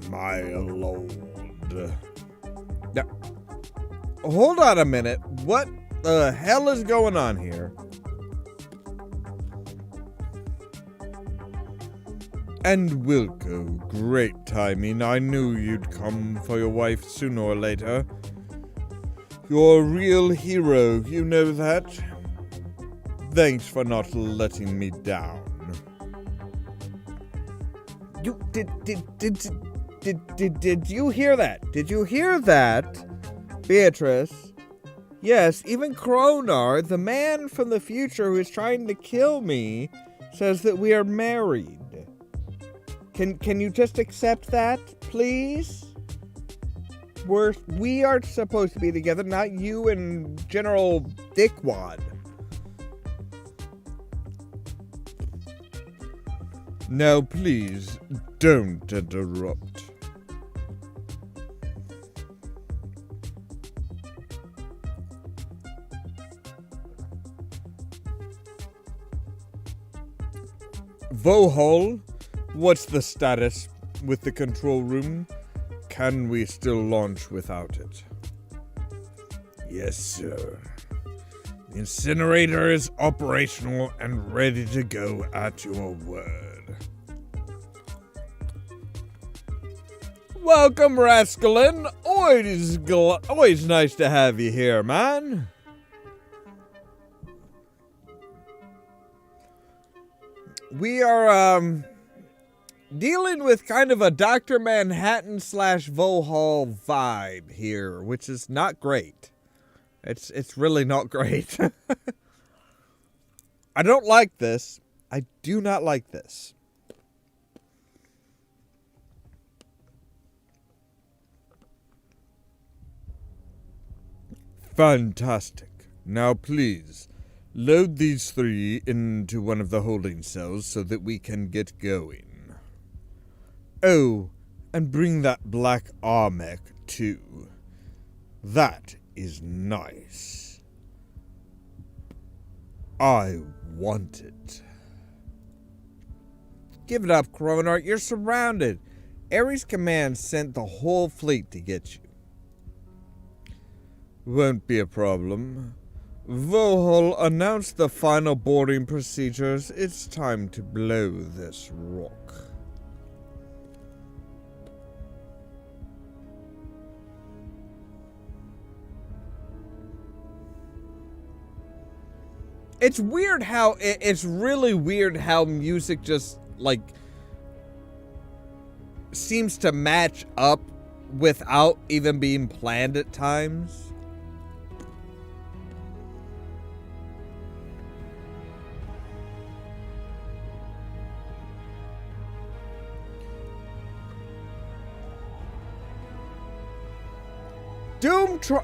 Speaker 3: my lord. Now, hold on a minute. What the hell is going on here? And Wilco, great timing. I knew you'd come for your wife sooner or later. You're a real hero, you know that? Thanks for not letting me down. You did you hear that? Did you hear that, Beatrice? Yes, even Kronar, the man from the future who is trying to kill me, says that we are married. Can you just accept that, please? We are supposed to be together, not you and General Dickwad. Now, please, don't interrupt. Vohol, what's the status with the control room? Can we still launch without it? Yes, sir. The incinerator is operational and ready to go at your word. Welcome, Rascalin. Always nice to have you here, man. We are, dealing with kind of a Dr. Manhattan / Vohall vibe here, which is not great. It's really not great. I don't like this. I do not like this. Fantastic. Now please, load these 3 into one of the holding cells so that we can get going. Oh, and bring that black Armech too. That is nice. I want it. Give it up, Kronar. You're surrounded. Ares Command sent the whole fleet to get you. Won't be a problem. Vohol announced the final boarding procedures. It's time to blow this rock. It's weird how, it's really weird how music just, like, seems to match up without even being planned at times.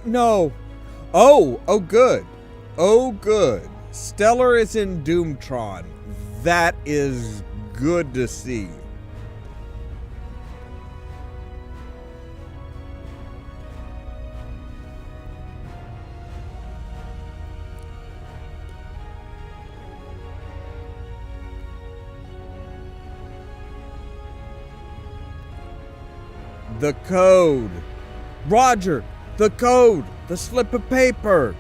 Speaker 3: No. Oh, good. Oh, good. Stellar is in Doomtron. That is good to see. The code. Roger, the code. The slip of paper.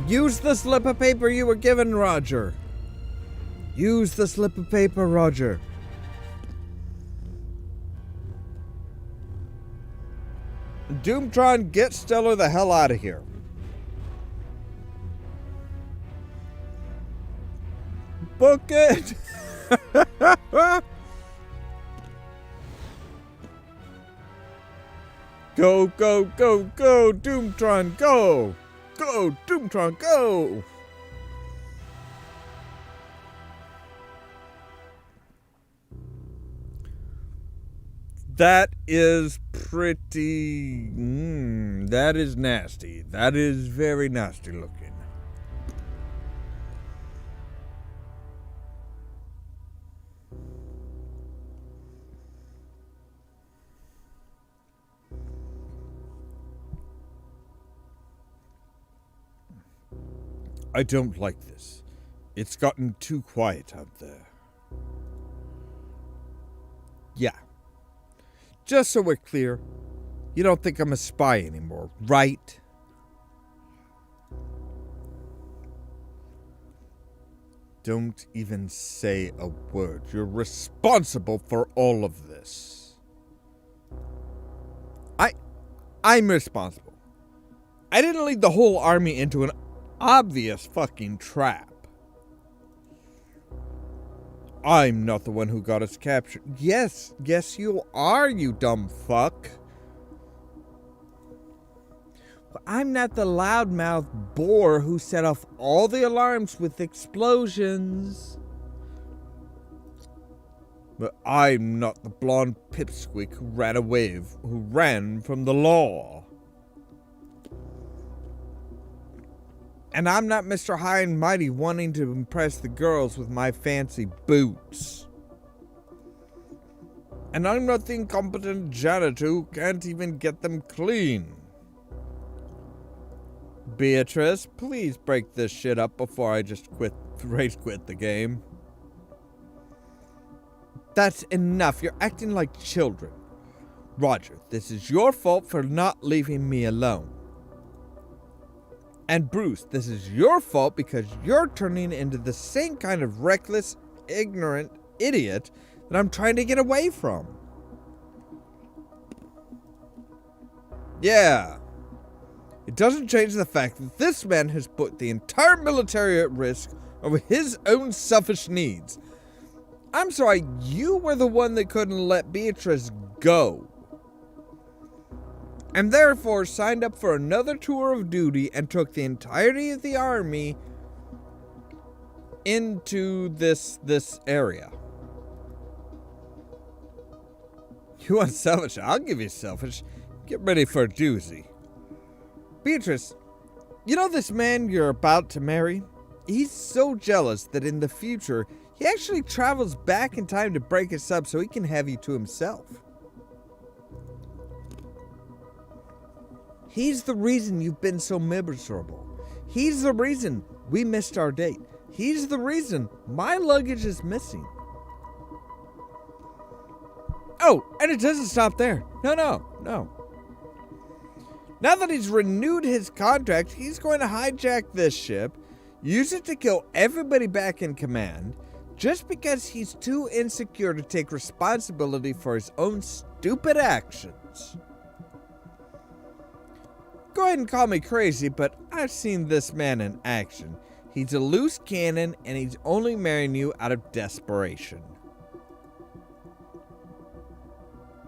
Speaker 3: Use the slip of paper you were given, Roger. Use the slip of paper, Roger. Doomtron, get Stellar the hell out of here.
Speaker 1: Book it! Go, go, go, go, Doomtron, go! Go, Doomtron, go! That is pretty... that is nasty. That is very nasty looking. I don't like this. It's gotten too quiet out there. Yeah. Just so we're clear, you don't think I'm a spy anymore, right? Don't even say a word. You're responsible for all of this. I'm responsible. I didn't lead the whole army into an obvious fucking trap. I'm not the one who got us captured. Yes, you are, you dumb fuck. But I'm not the loudmouth bore who set off all the alarms with explosions. But I'm not the blonde pipsqueak who ran from the law. And I'm not Mr. High and Mighty wanting to impress the girls with my fancy boots. And I'm not the incompetent janitor who can't even get them clean. Beatrice, please break this shit up before I just rage quit the game. That's enough. You're acting like children. Roger, this is your fault for not leaving me alone. And Bruce, this is your fault because you're turning into the same kind of reckless, ignorant idiot that I'm trying to get away from. Yeah. It doesn't change the fact that this man has put the entire military at risk over his own selfish needs. I'm sorry, you were the one that couldn't let Beatrice go. And therefore signed up for another tour of duty and took the entirety of the army into this area. You want selfish? I'll give you selfish. Get ready for a doozy. Beatrice, you know this man you're about to marry? He's so jealous that in the future, he actually travels back in time to break us up so he can have you to himself. He's the reason you've been so miserable. He's the reason we missed our date. He's the reason my luggage is missing. Oh, and it doesn't stop there. No. Now that he's renewed his contract, he's going to hijack this ship, use it to kill everybody back in command, just because he's too insecure to take responsibility for his own stupid actions. Go ahead and call me crazy, but I've seen this man in action. He's a loose cannon, and he's only marrying you out of desperation.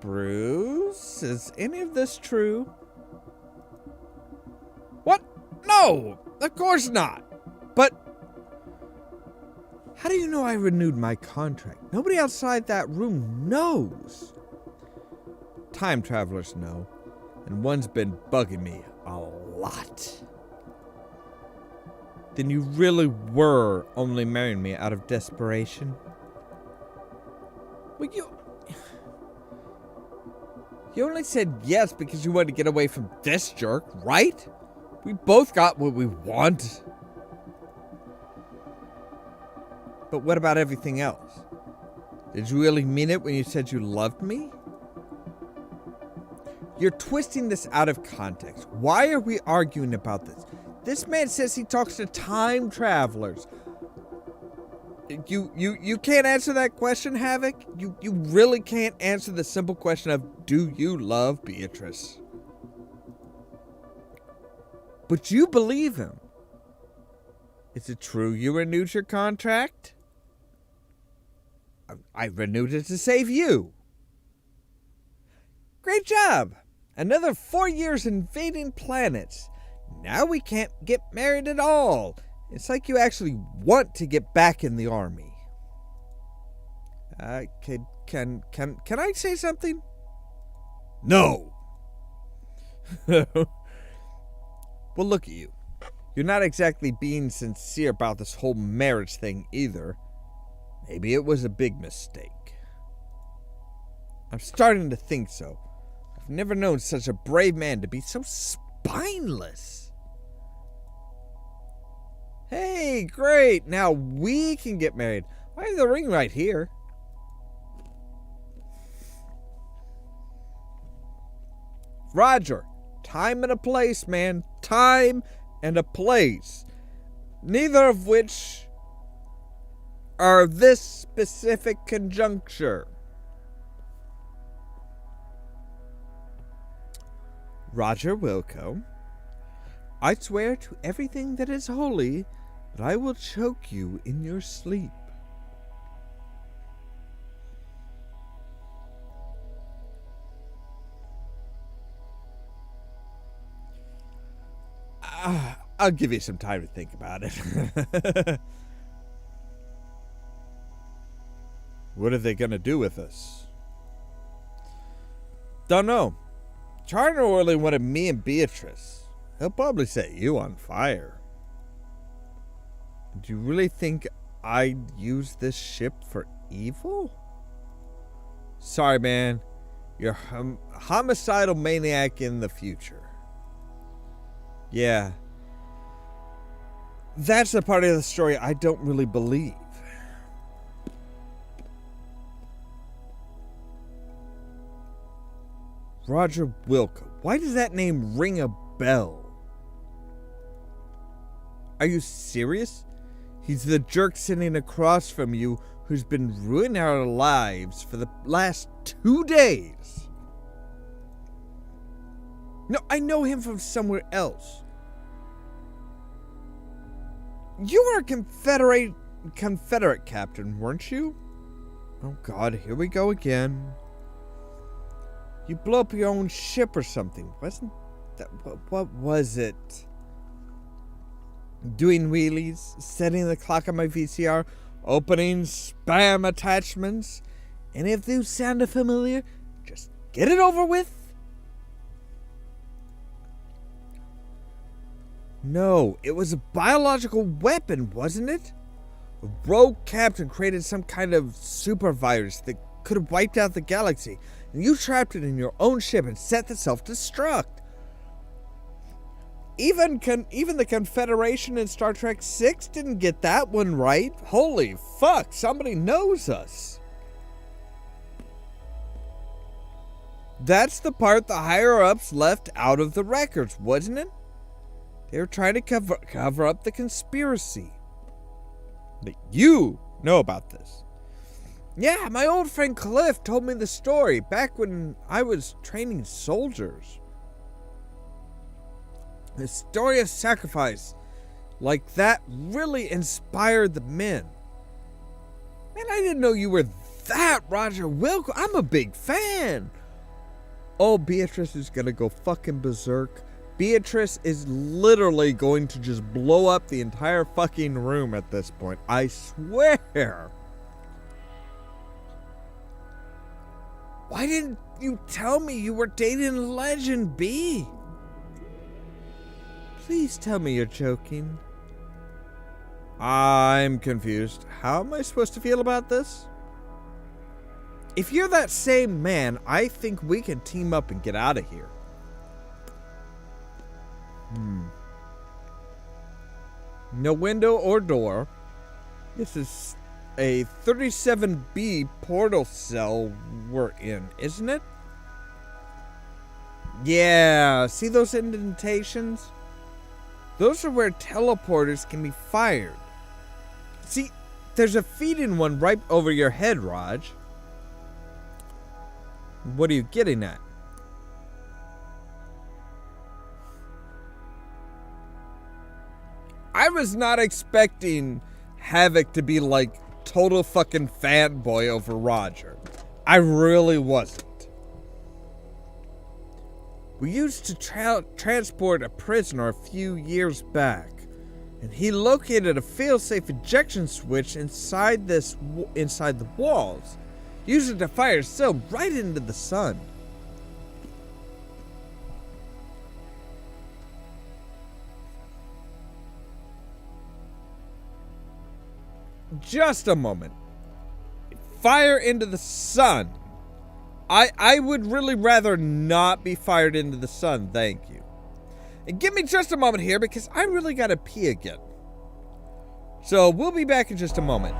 Speaker 1: Bruce, is any of this true? What? No, of course not. But how do you know I renewed my contract? Nobody outside that room knows. Time travelers know, and one's been bugging me a lot. Then you really were only marrying me out of desperation? Well, you only said yes because you wanted to get away from this jerk, right? We both got what we want. But what about everything else? Did you really mean it when you said you loved me? You're twisting this out of context. Why are we arguing about this? This man says he talks to time travelers. You can't answer that question, Havoc? You really can't answer the simple question of, do you love Beatrice? But you believe him. Is it true you renewed your contract? I renewed it to save you. Great job. Another 4 years invading planets. Now we can't get married at all. It's like you actually want to get back in the army. Can I say something?
Speaker 3: No.
Speaker 1: Well, look at you. You're not exactly being sincere about this whole marriage thing either. Maybe it was a big mistake. I'm starting to think so. I've never known such a brave man to be so spineless. Hey, great. Now we can get married. I have the ring right here. Roger, time and a place, man. Time and a place. Neither of which are this specific conjuncture. Roger Wilco, I swear to everything that is holy that I will choke you in your sleep. I'll give you some time to think about it.
Speaker 3: What are they going to do with us?
Speaker 1: Don't know. Charter really wanted me and Beatrice. He'll probably set you on fire. Do you really think I'd use this ship for evil? Sorry, man. You're a homicidal maniac in the future. Yeah. That's the part of the story I don't really believe. Roger Wilco. Why does that name ring a bell? Are you serious? He's the jerk sitting across from you who's been ruining our lives for the last 2 days. No, I know him from somewhere else. You were a Confederate captain, weren't you? Oh God, here we go again. You blew up your own ship or something, wasn't that? What was it? Doing wheelies, setting the clock on my VCR, opening spam attachments. Any of those sound familiar? Just get it over with. No, it was a biological weapon, wasn't it? A rogue captain created some kind of super virus that could have wiped out the galaxy, and you trapped it in your own ship and set the self-destruct. Even the Confederation in Star Trek VI didn't get that one right. Holy fuck, somebody knows us. That's the part the higher-ups left out of the records, wasn't it? They were trying to cover up the conspiracy. But you know about this. Yeah, my old friend Cliff told me the story back when I was training soldiers. The story of sacrifice like that really inspired the men. Man, I didn't know you were that Roger Wilco. I'm a big fan. Oh, Beatrice is gonna go fucking berserk. Beatrice is literally going to just blow up the entire fucking room at this point. I swear. Why didn't you tell me you were dating Legend B? Please tell me you're joking. I'm confused. How am I supposed to feel about this? If you're that same man, I think we can team up and get out of here. No window or door. This is a 37B portal cell we're in, isn't it? Yeah, see those indentations? Those are where teleporters can be fired. See, there's a feed-in one right over your head, Raj. What are you getting at? I was not expecting Havoc to be like total fucking fanboy over Roger. I really wasn't. We used to transport a prisoner a few years back, and he located a fail-safe ejection switch inside the walls, used it to fire Syl right into the sun. Just a moment. Fire into the sun. I would really rather not be fired into the sun, thank you. And give me just a moment here because I really gotta pee again. So we'll be back in just a moment.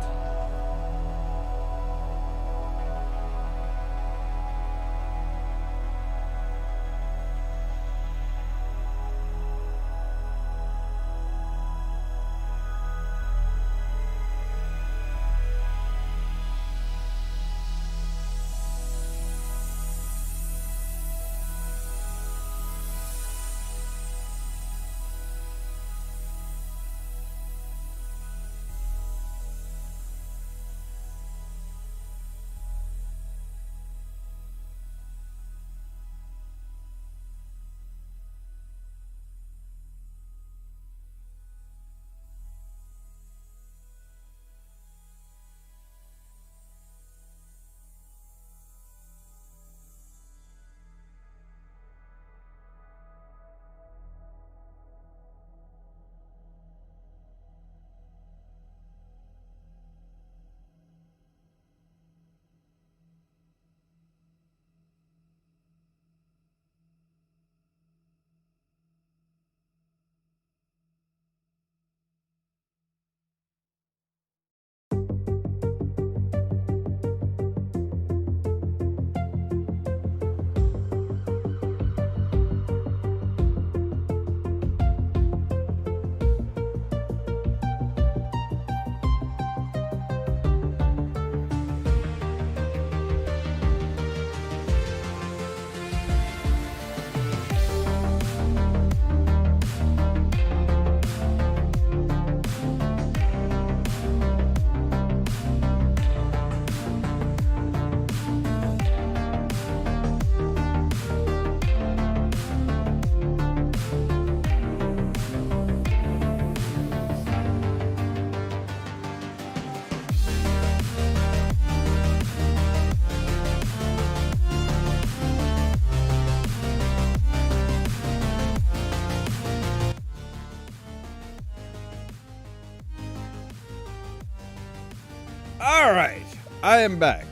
Speaker 1: Alright, I am back.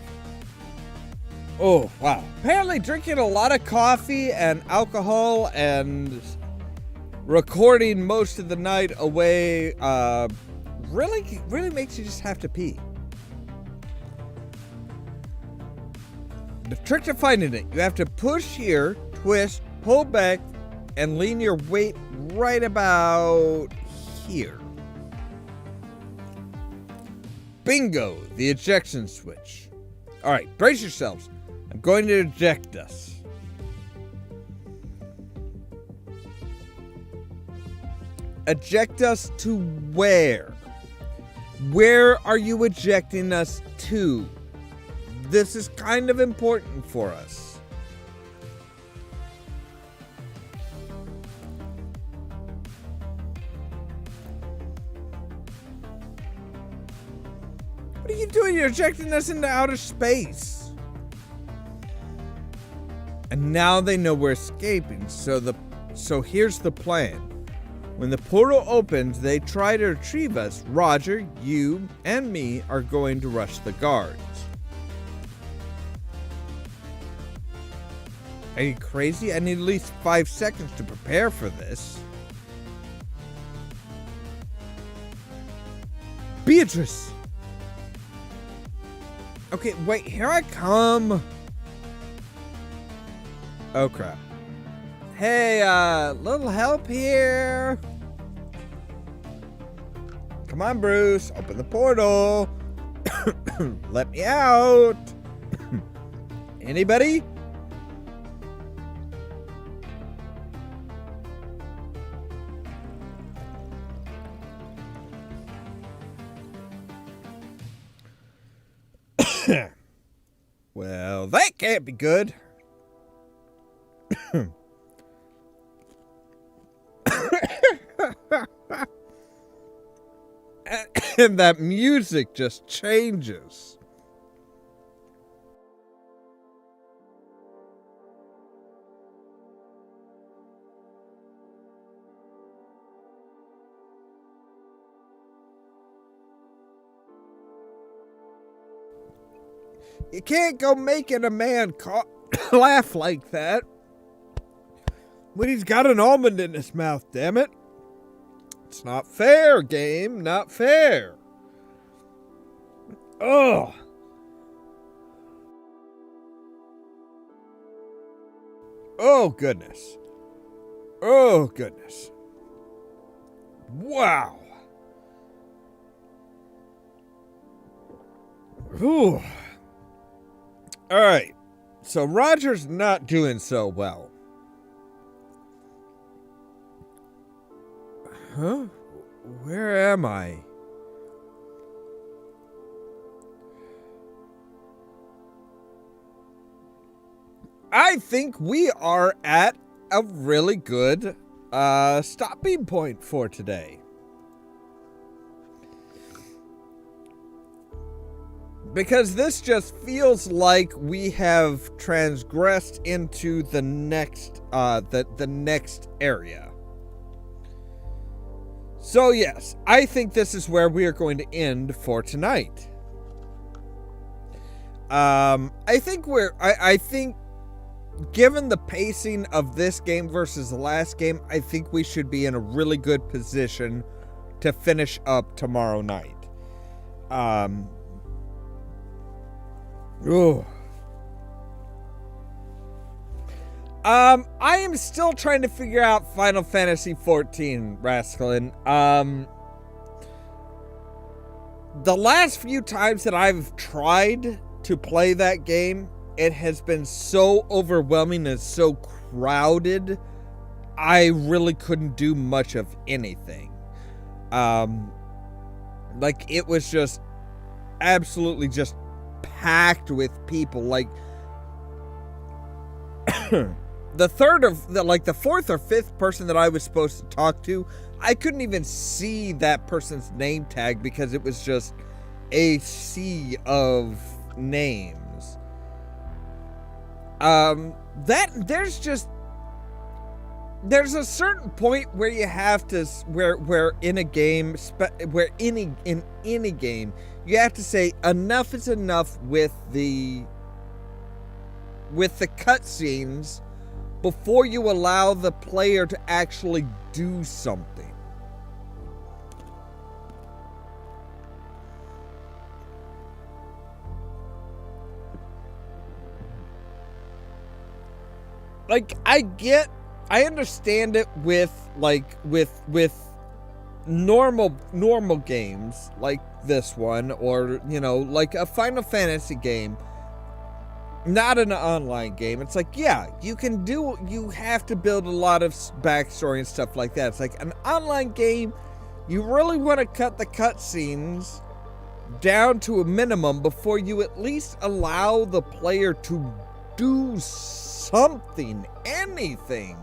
Speaker 1: Oh, wow. Apparently drinking a lot of coffee and alcohol and recording most of the night away really makes you just have to pee. The trick to finding it, you have to push here, twist, pull back, and lean your weight right about here. Bingo, the ejection switch. All right, brace yourselves. I'm going to eject us. Eject us to where? Where are you ejecting us to? This is kind of important for us. What are you doing? You're ejecting us into outer space. And now they know we're escaping, so here's the plan. When the portal opens, they try to retrieve us. Roger, you, and me are going to rush the guards. Are you crazy? I need at least 5 seconds to prepare for this. Beatrice! Okay, wait, here I come. Oh, crap. Hey, little help here. Come on, Bruce, open the portal. Let me out. Anybody? Well, that can't be good. And that music just changes. You can't go making a man laugh like that when he's got an almond in his mouth, damn it. It's not fair, game. Not fair. Oh. Oh, goodness. Oh, goodness. Wow. Whew. All right. So Roger's not doing so well. Huh? Where am I? I think we are at a really good stopping point for today. Because this just feels like we have transgressed into the next the next area. So yes, I think this is where we are going to end for tonight. I think given the pacing of this game versus the last game, I think we should be in a really good position to finish up tomorrow night. I am still trying to figure out Final Fantasy XIV, Rascalin. The last few times that I've tried to play that game, it has been so overwhelming and so crowded, I really couldn't do much of anything. Like, it was just absolutely just packed with people. Like, the fourth or fifth person that I was supposed to talk to, I couldn't even see that person's name tag because it was just a sea of names. There's a certain point where you have to, where in a game, in any game, you have to say enough is enough with the cutscenes before you allow the player to actually do something. Like, I understand it with normal games like this one, or, you know, like a Final Fantasy game, not an online game. It's like, yeah, you have to build a lot of backstory and stuff like that. It's like an online game, you really want to cut the cutscenes down to a minimum before you at least allow the player to do something, anything.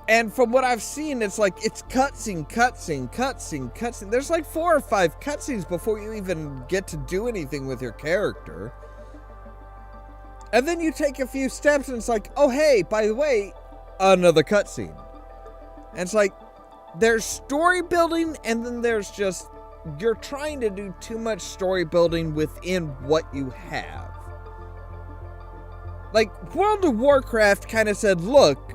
Speaker 1: And from what I've seen, it's like, it's cutscene. There's like 4 or 5 cutscenes before you even get to do anything with your character. And then you take a few steps and it's like, oh hey, by the way, another cutscene. And it's like, there's story building, and then there's just, you're trying to do too much story building within what you have. Like, World of Warcraft kind of said, look,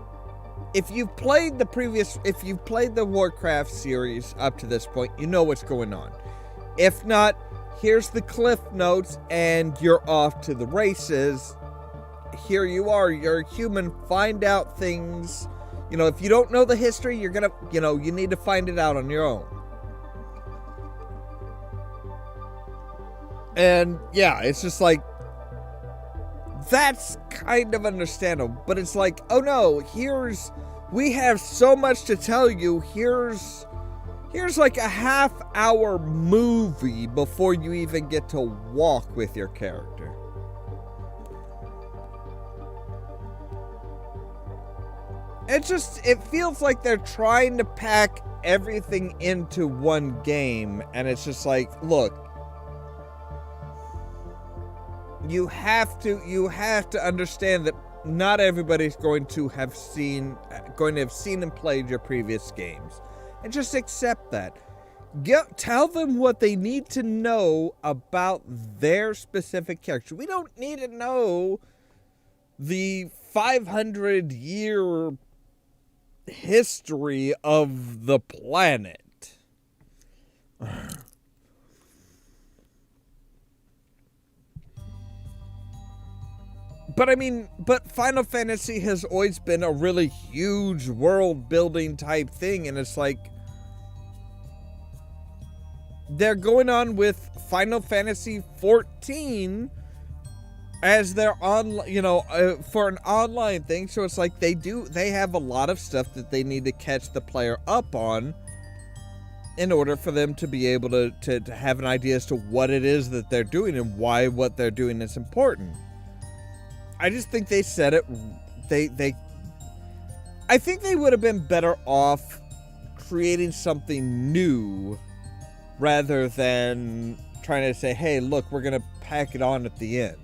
Speaker 1: if you've played the Warcraft series up to this point, you know what's going on. If not, here's the cliff notes and you're off to the races. Here you are, you're a human, find out things. You know, if you don't know the history, you're gonna, you know, you need to find it out on your own. And yeah, it's just like, that's kind of understandable, but it's like, oh no, we have so much to tell you, here's Here's like a half-hour movie before you even get to walk with your character. It feels like they're trying to pack everything into one game, and it's just like, look, you have to understand that not everybody's going to have seen and played your previous games, and just accept that. Tell them what they need to know about their specific character. We don't need to know the 500-year history of the planet. But Final Fantasy has always been a really huge world building type thing, and it's like they're going on with Final Fantasy 14 as their for an online thing. So it's like they have a lot of stuff that they need to catch the player up on in order for them to be able to have an idea as to what it is that they're doing and why what they're doing is important. I just think they said it. I think they would have been better off creating something new rather than trying to say, hey, look, we're going to pack it on at the end.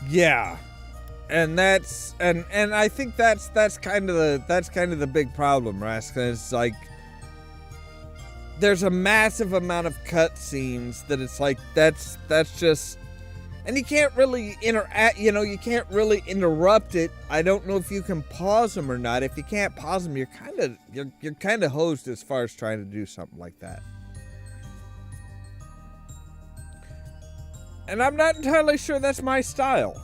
Speaker 1: Yeah. And that's and I think that's kind of the big problem, Raska. It's like there's a massive amount of cutscenes that it's like that's just, and you can't really interact. You can't really interrupt it. I don't know if you can pause them or not. If you can't pause them, you're kind of hosed as far as trying to do something like that. And I'm not entirely sure that's my style.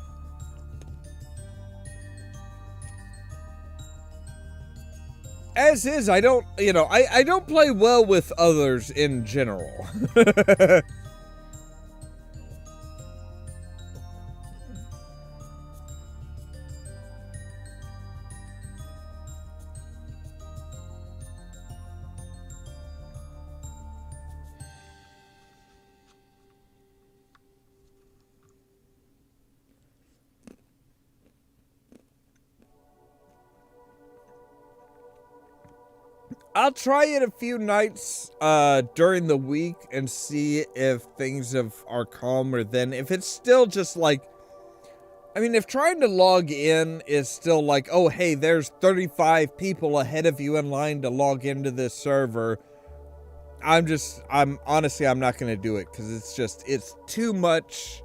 Speaker 1: As is, I don't play well with others in general. I'll try it a few nights during the week and see if things are calmer then. If it's still just like, if trying to log in is still like, oh, hey, there's 35 people ahead of you in line to log into this server, I'm honestly not going to do it because it's too much.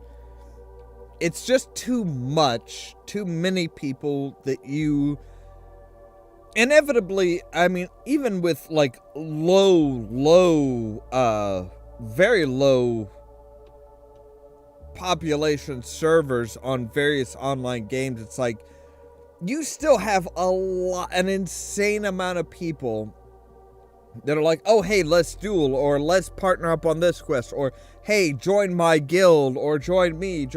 Speaker 1: It's just too much, too many people that you... Inevitably, even with like very low population servers on various online games, it's like you still have an insane amount of people that are like, oh, hey, let's duel, or let's partner up on this quest, or hey, join my guild, or join me,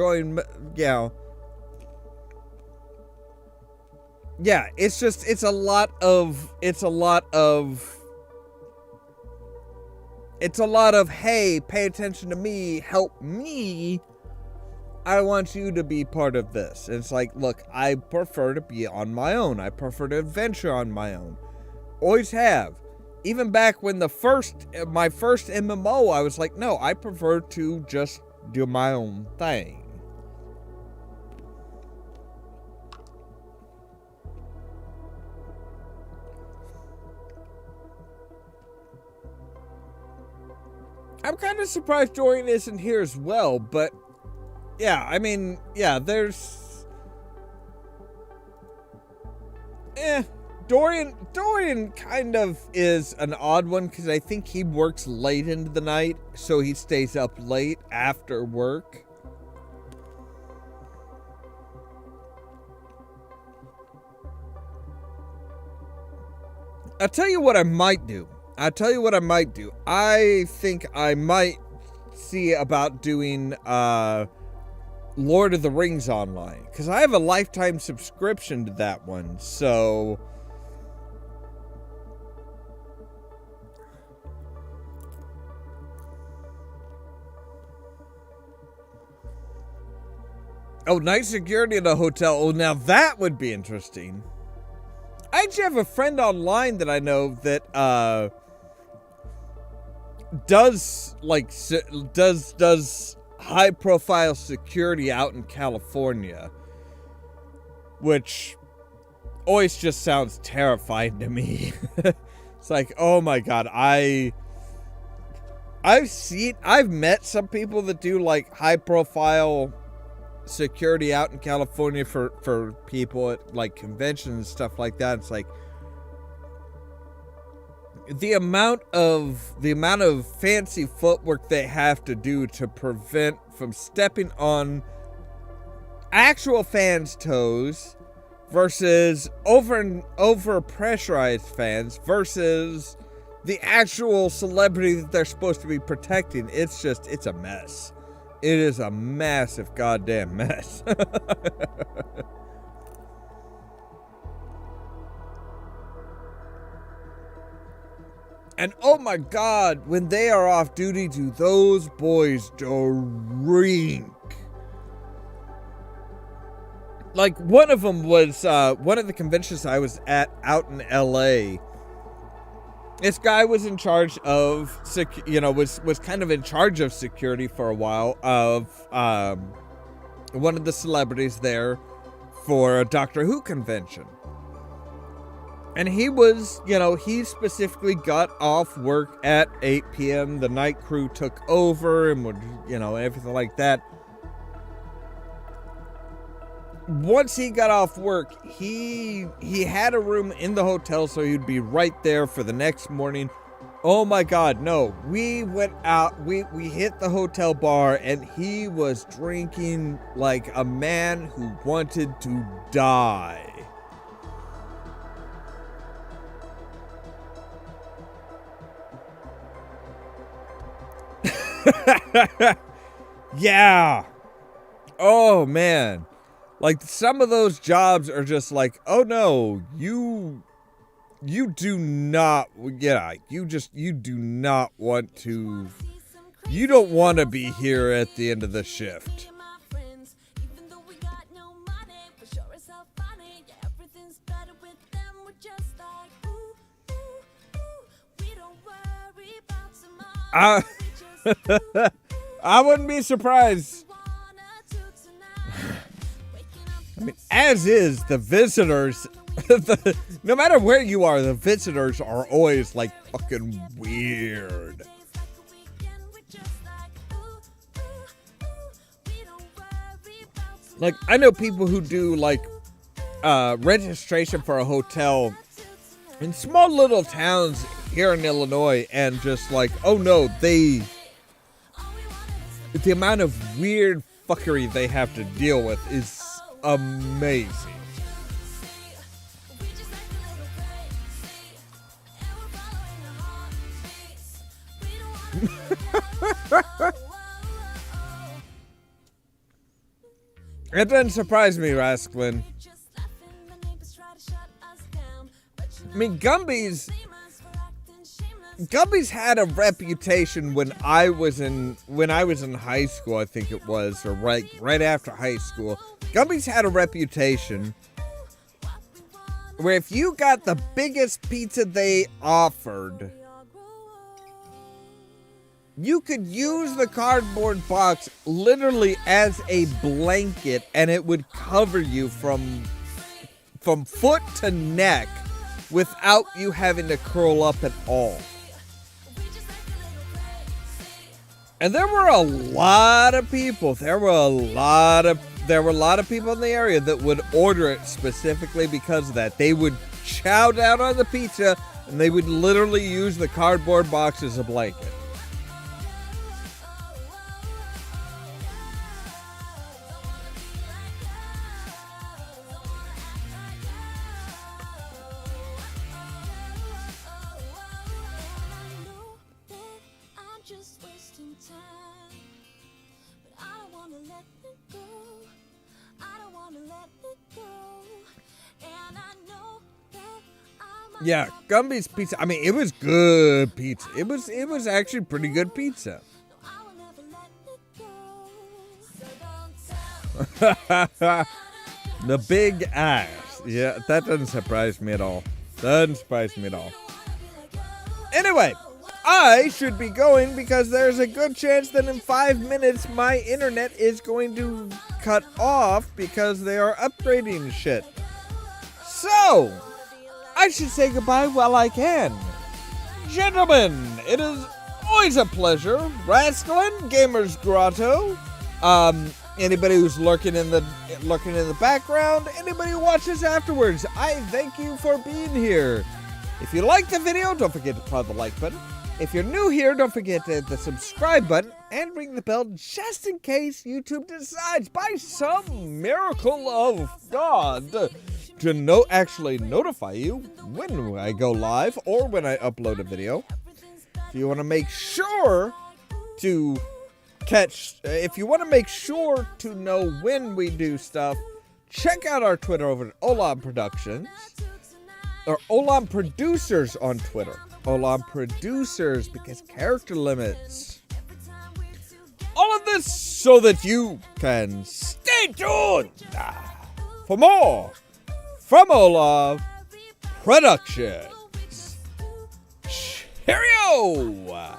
Speaker 1: Yeah, it's a lot of, hey, pay attention to me, help me, I want you to be part of this. And it's like, look, I prefer to be on my own. I prefer to adventure on my own. Always have. Even back when my first MMO, I was like, no, I prefer to just do my own thing. I'm kind of surprised Dorian isn't here as well, but yeah, there's... Dorian kind of is an odd one because I think he works late into the night, so he stays up late after work. I'll tell you what I might do. I think I might see about doing,
Speaker 3: Lord of the Rings Online, because I have a lifetime subscription to that one, so... Oh, night security at a hotel. Oh, now that would be interesting. I actually have a friend online that I know that does high profile security out in California, which always just sounds terrifying to me. It's like, oh my god, I've met some people that do like high profile security out in California for people at like conventions and stuff like that. It's like the amount of fancy footwork they have to do to prevent from stepping on actual fans' toes versus over pressurized fans versus the actual celebrity that they're supposed to be protecting. It's a mess. It is a massive goddamn mess. And oh my god, when they are off duty, do those boys drink. Like, one of them was, one of the conventions I was at out in LA. This guy was in charge of, was kind of in charge of security for a while of one of the celebrities there for a Doctor Who convention. And he was, he specifically got off work at 8 p.m. The night crew took over and would, everything like that. Once he got off work, he had a room in the hotel, so he'd be right there for the next morning. Oh my god, no. We went out, we hit the hotel bar, and he was drinking like a man who wanted to die. Yeah. Oh man. Like, some of those jobs are just like, oh no, you do not, you do not want to, you don't want to be here at the end of the shift. I wouldn't be surprised. I mean, as is the visitors. No matter where you are, the visitors are always like fucking weird. Like, I know people who do like registration for a hotel in small little towns here in Illinois, and just like, oh no, the amount of weird fuckery they have to deal with is amazing. It doesn't surprise me, Rasklin. I mean, Gumby's had a reputation when I was in high school, I think it was, or right after high school. Gumby's had a reputation where if you got the biggest pizza they offered, you could use the cardboard box literally as a blanket, and it would cover you from foot to neck without you having to curl up at all. And there were a lot of people. There were a lot of people in the area that would order it specifically because of that. They would chow down on the pizza, and they would literally use the cardboard box as a blanket.
Speaker 4: Just wasting time, but I don't wanna let it go.
Speaker 2: Yeah, Gumby's pizza. I mean, it was good pizza. It was actually pretty good pizza. The big ass. Yeah, that doesn't surprise me at all. Anyway, I should be going because there's a good chance that in 5 minutes my internet is going to cut off because they are upgrading shit. So, I should say goodbye while I can. Gentlemen, it is always a pleasure. Rascalin, Gamers Grotto, anybody who's lurking in the background, anybody who watches afterwards, I thank you for being here. If you like the video, don't forget to press the like button. If you're new here, don't forget to hit the subscribe button and ring the bell just in case YouTube decides by some miracle of God to actually notify you when I go live or when I upload a video. If you want to make sure to know when we do stuff, check out our Twitter over at Ollamh Productions, or Ollamh Producers on Twitter. Ollamh Producers, because character limits. All of this so that you can stay tuned for more from Ollamh Productions. Cheerio!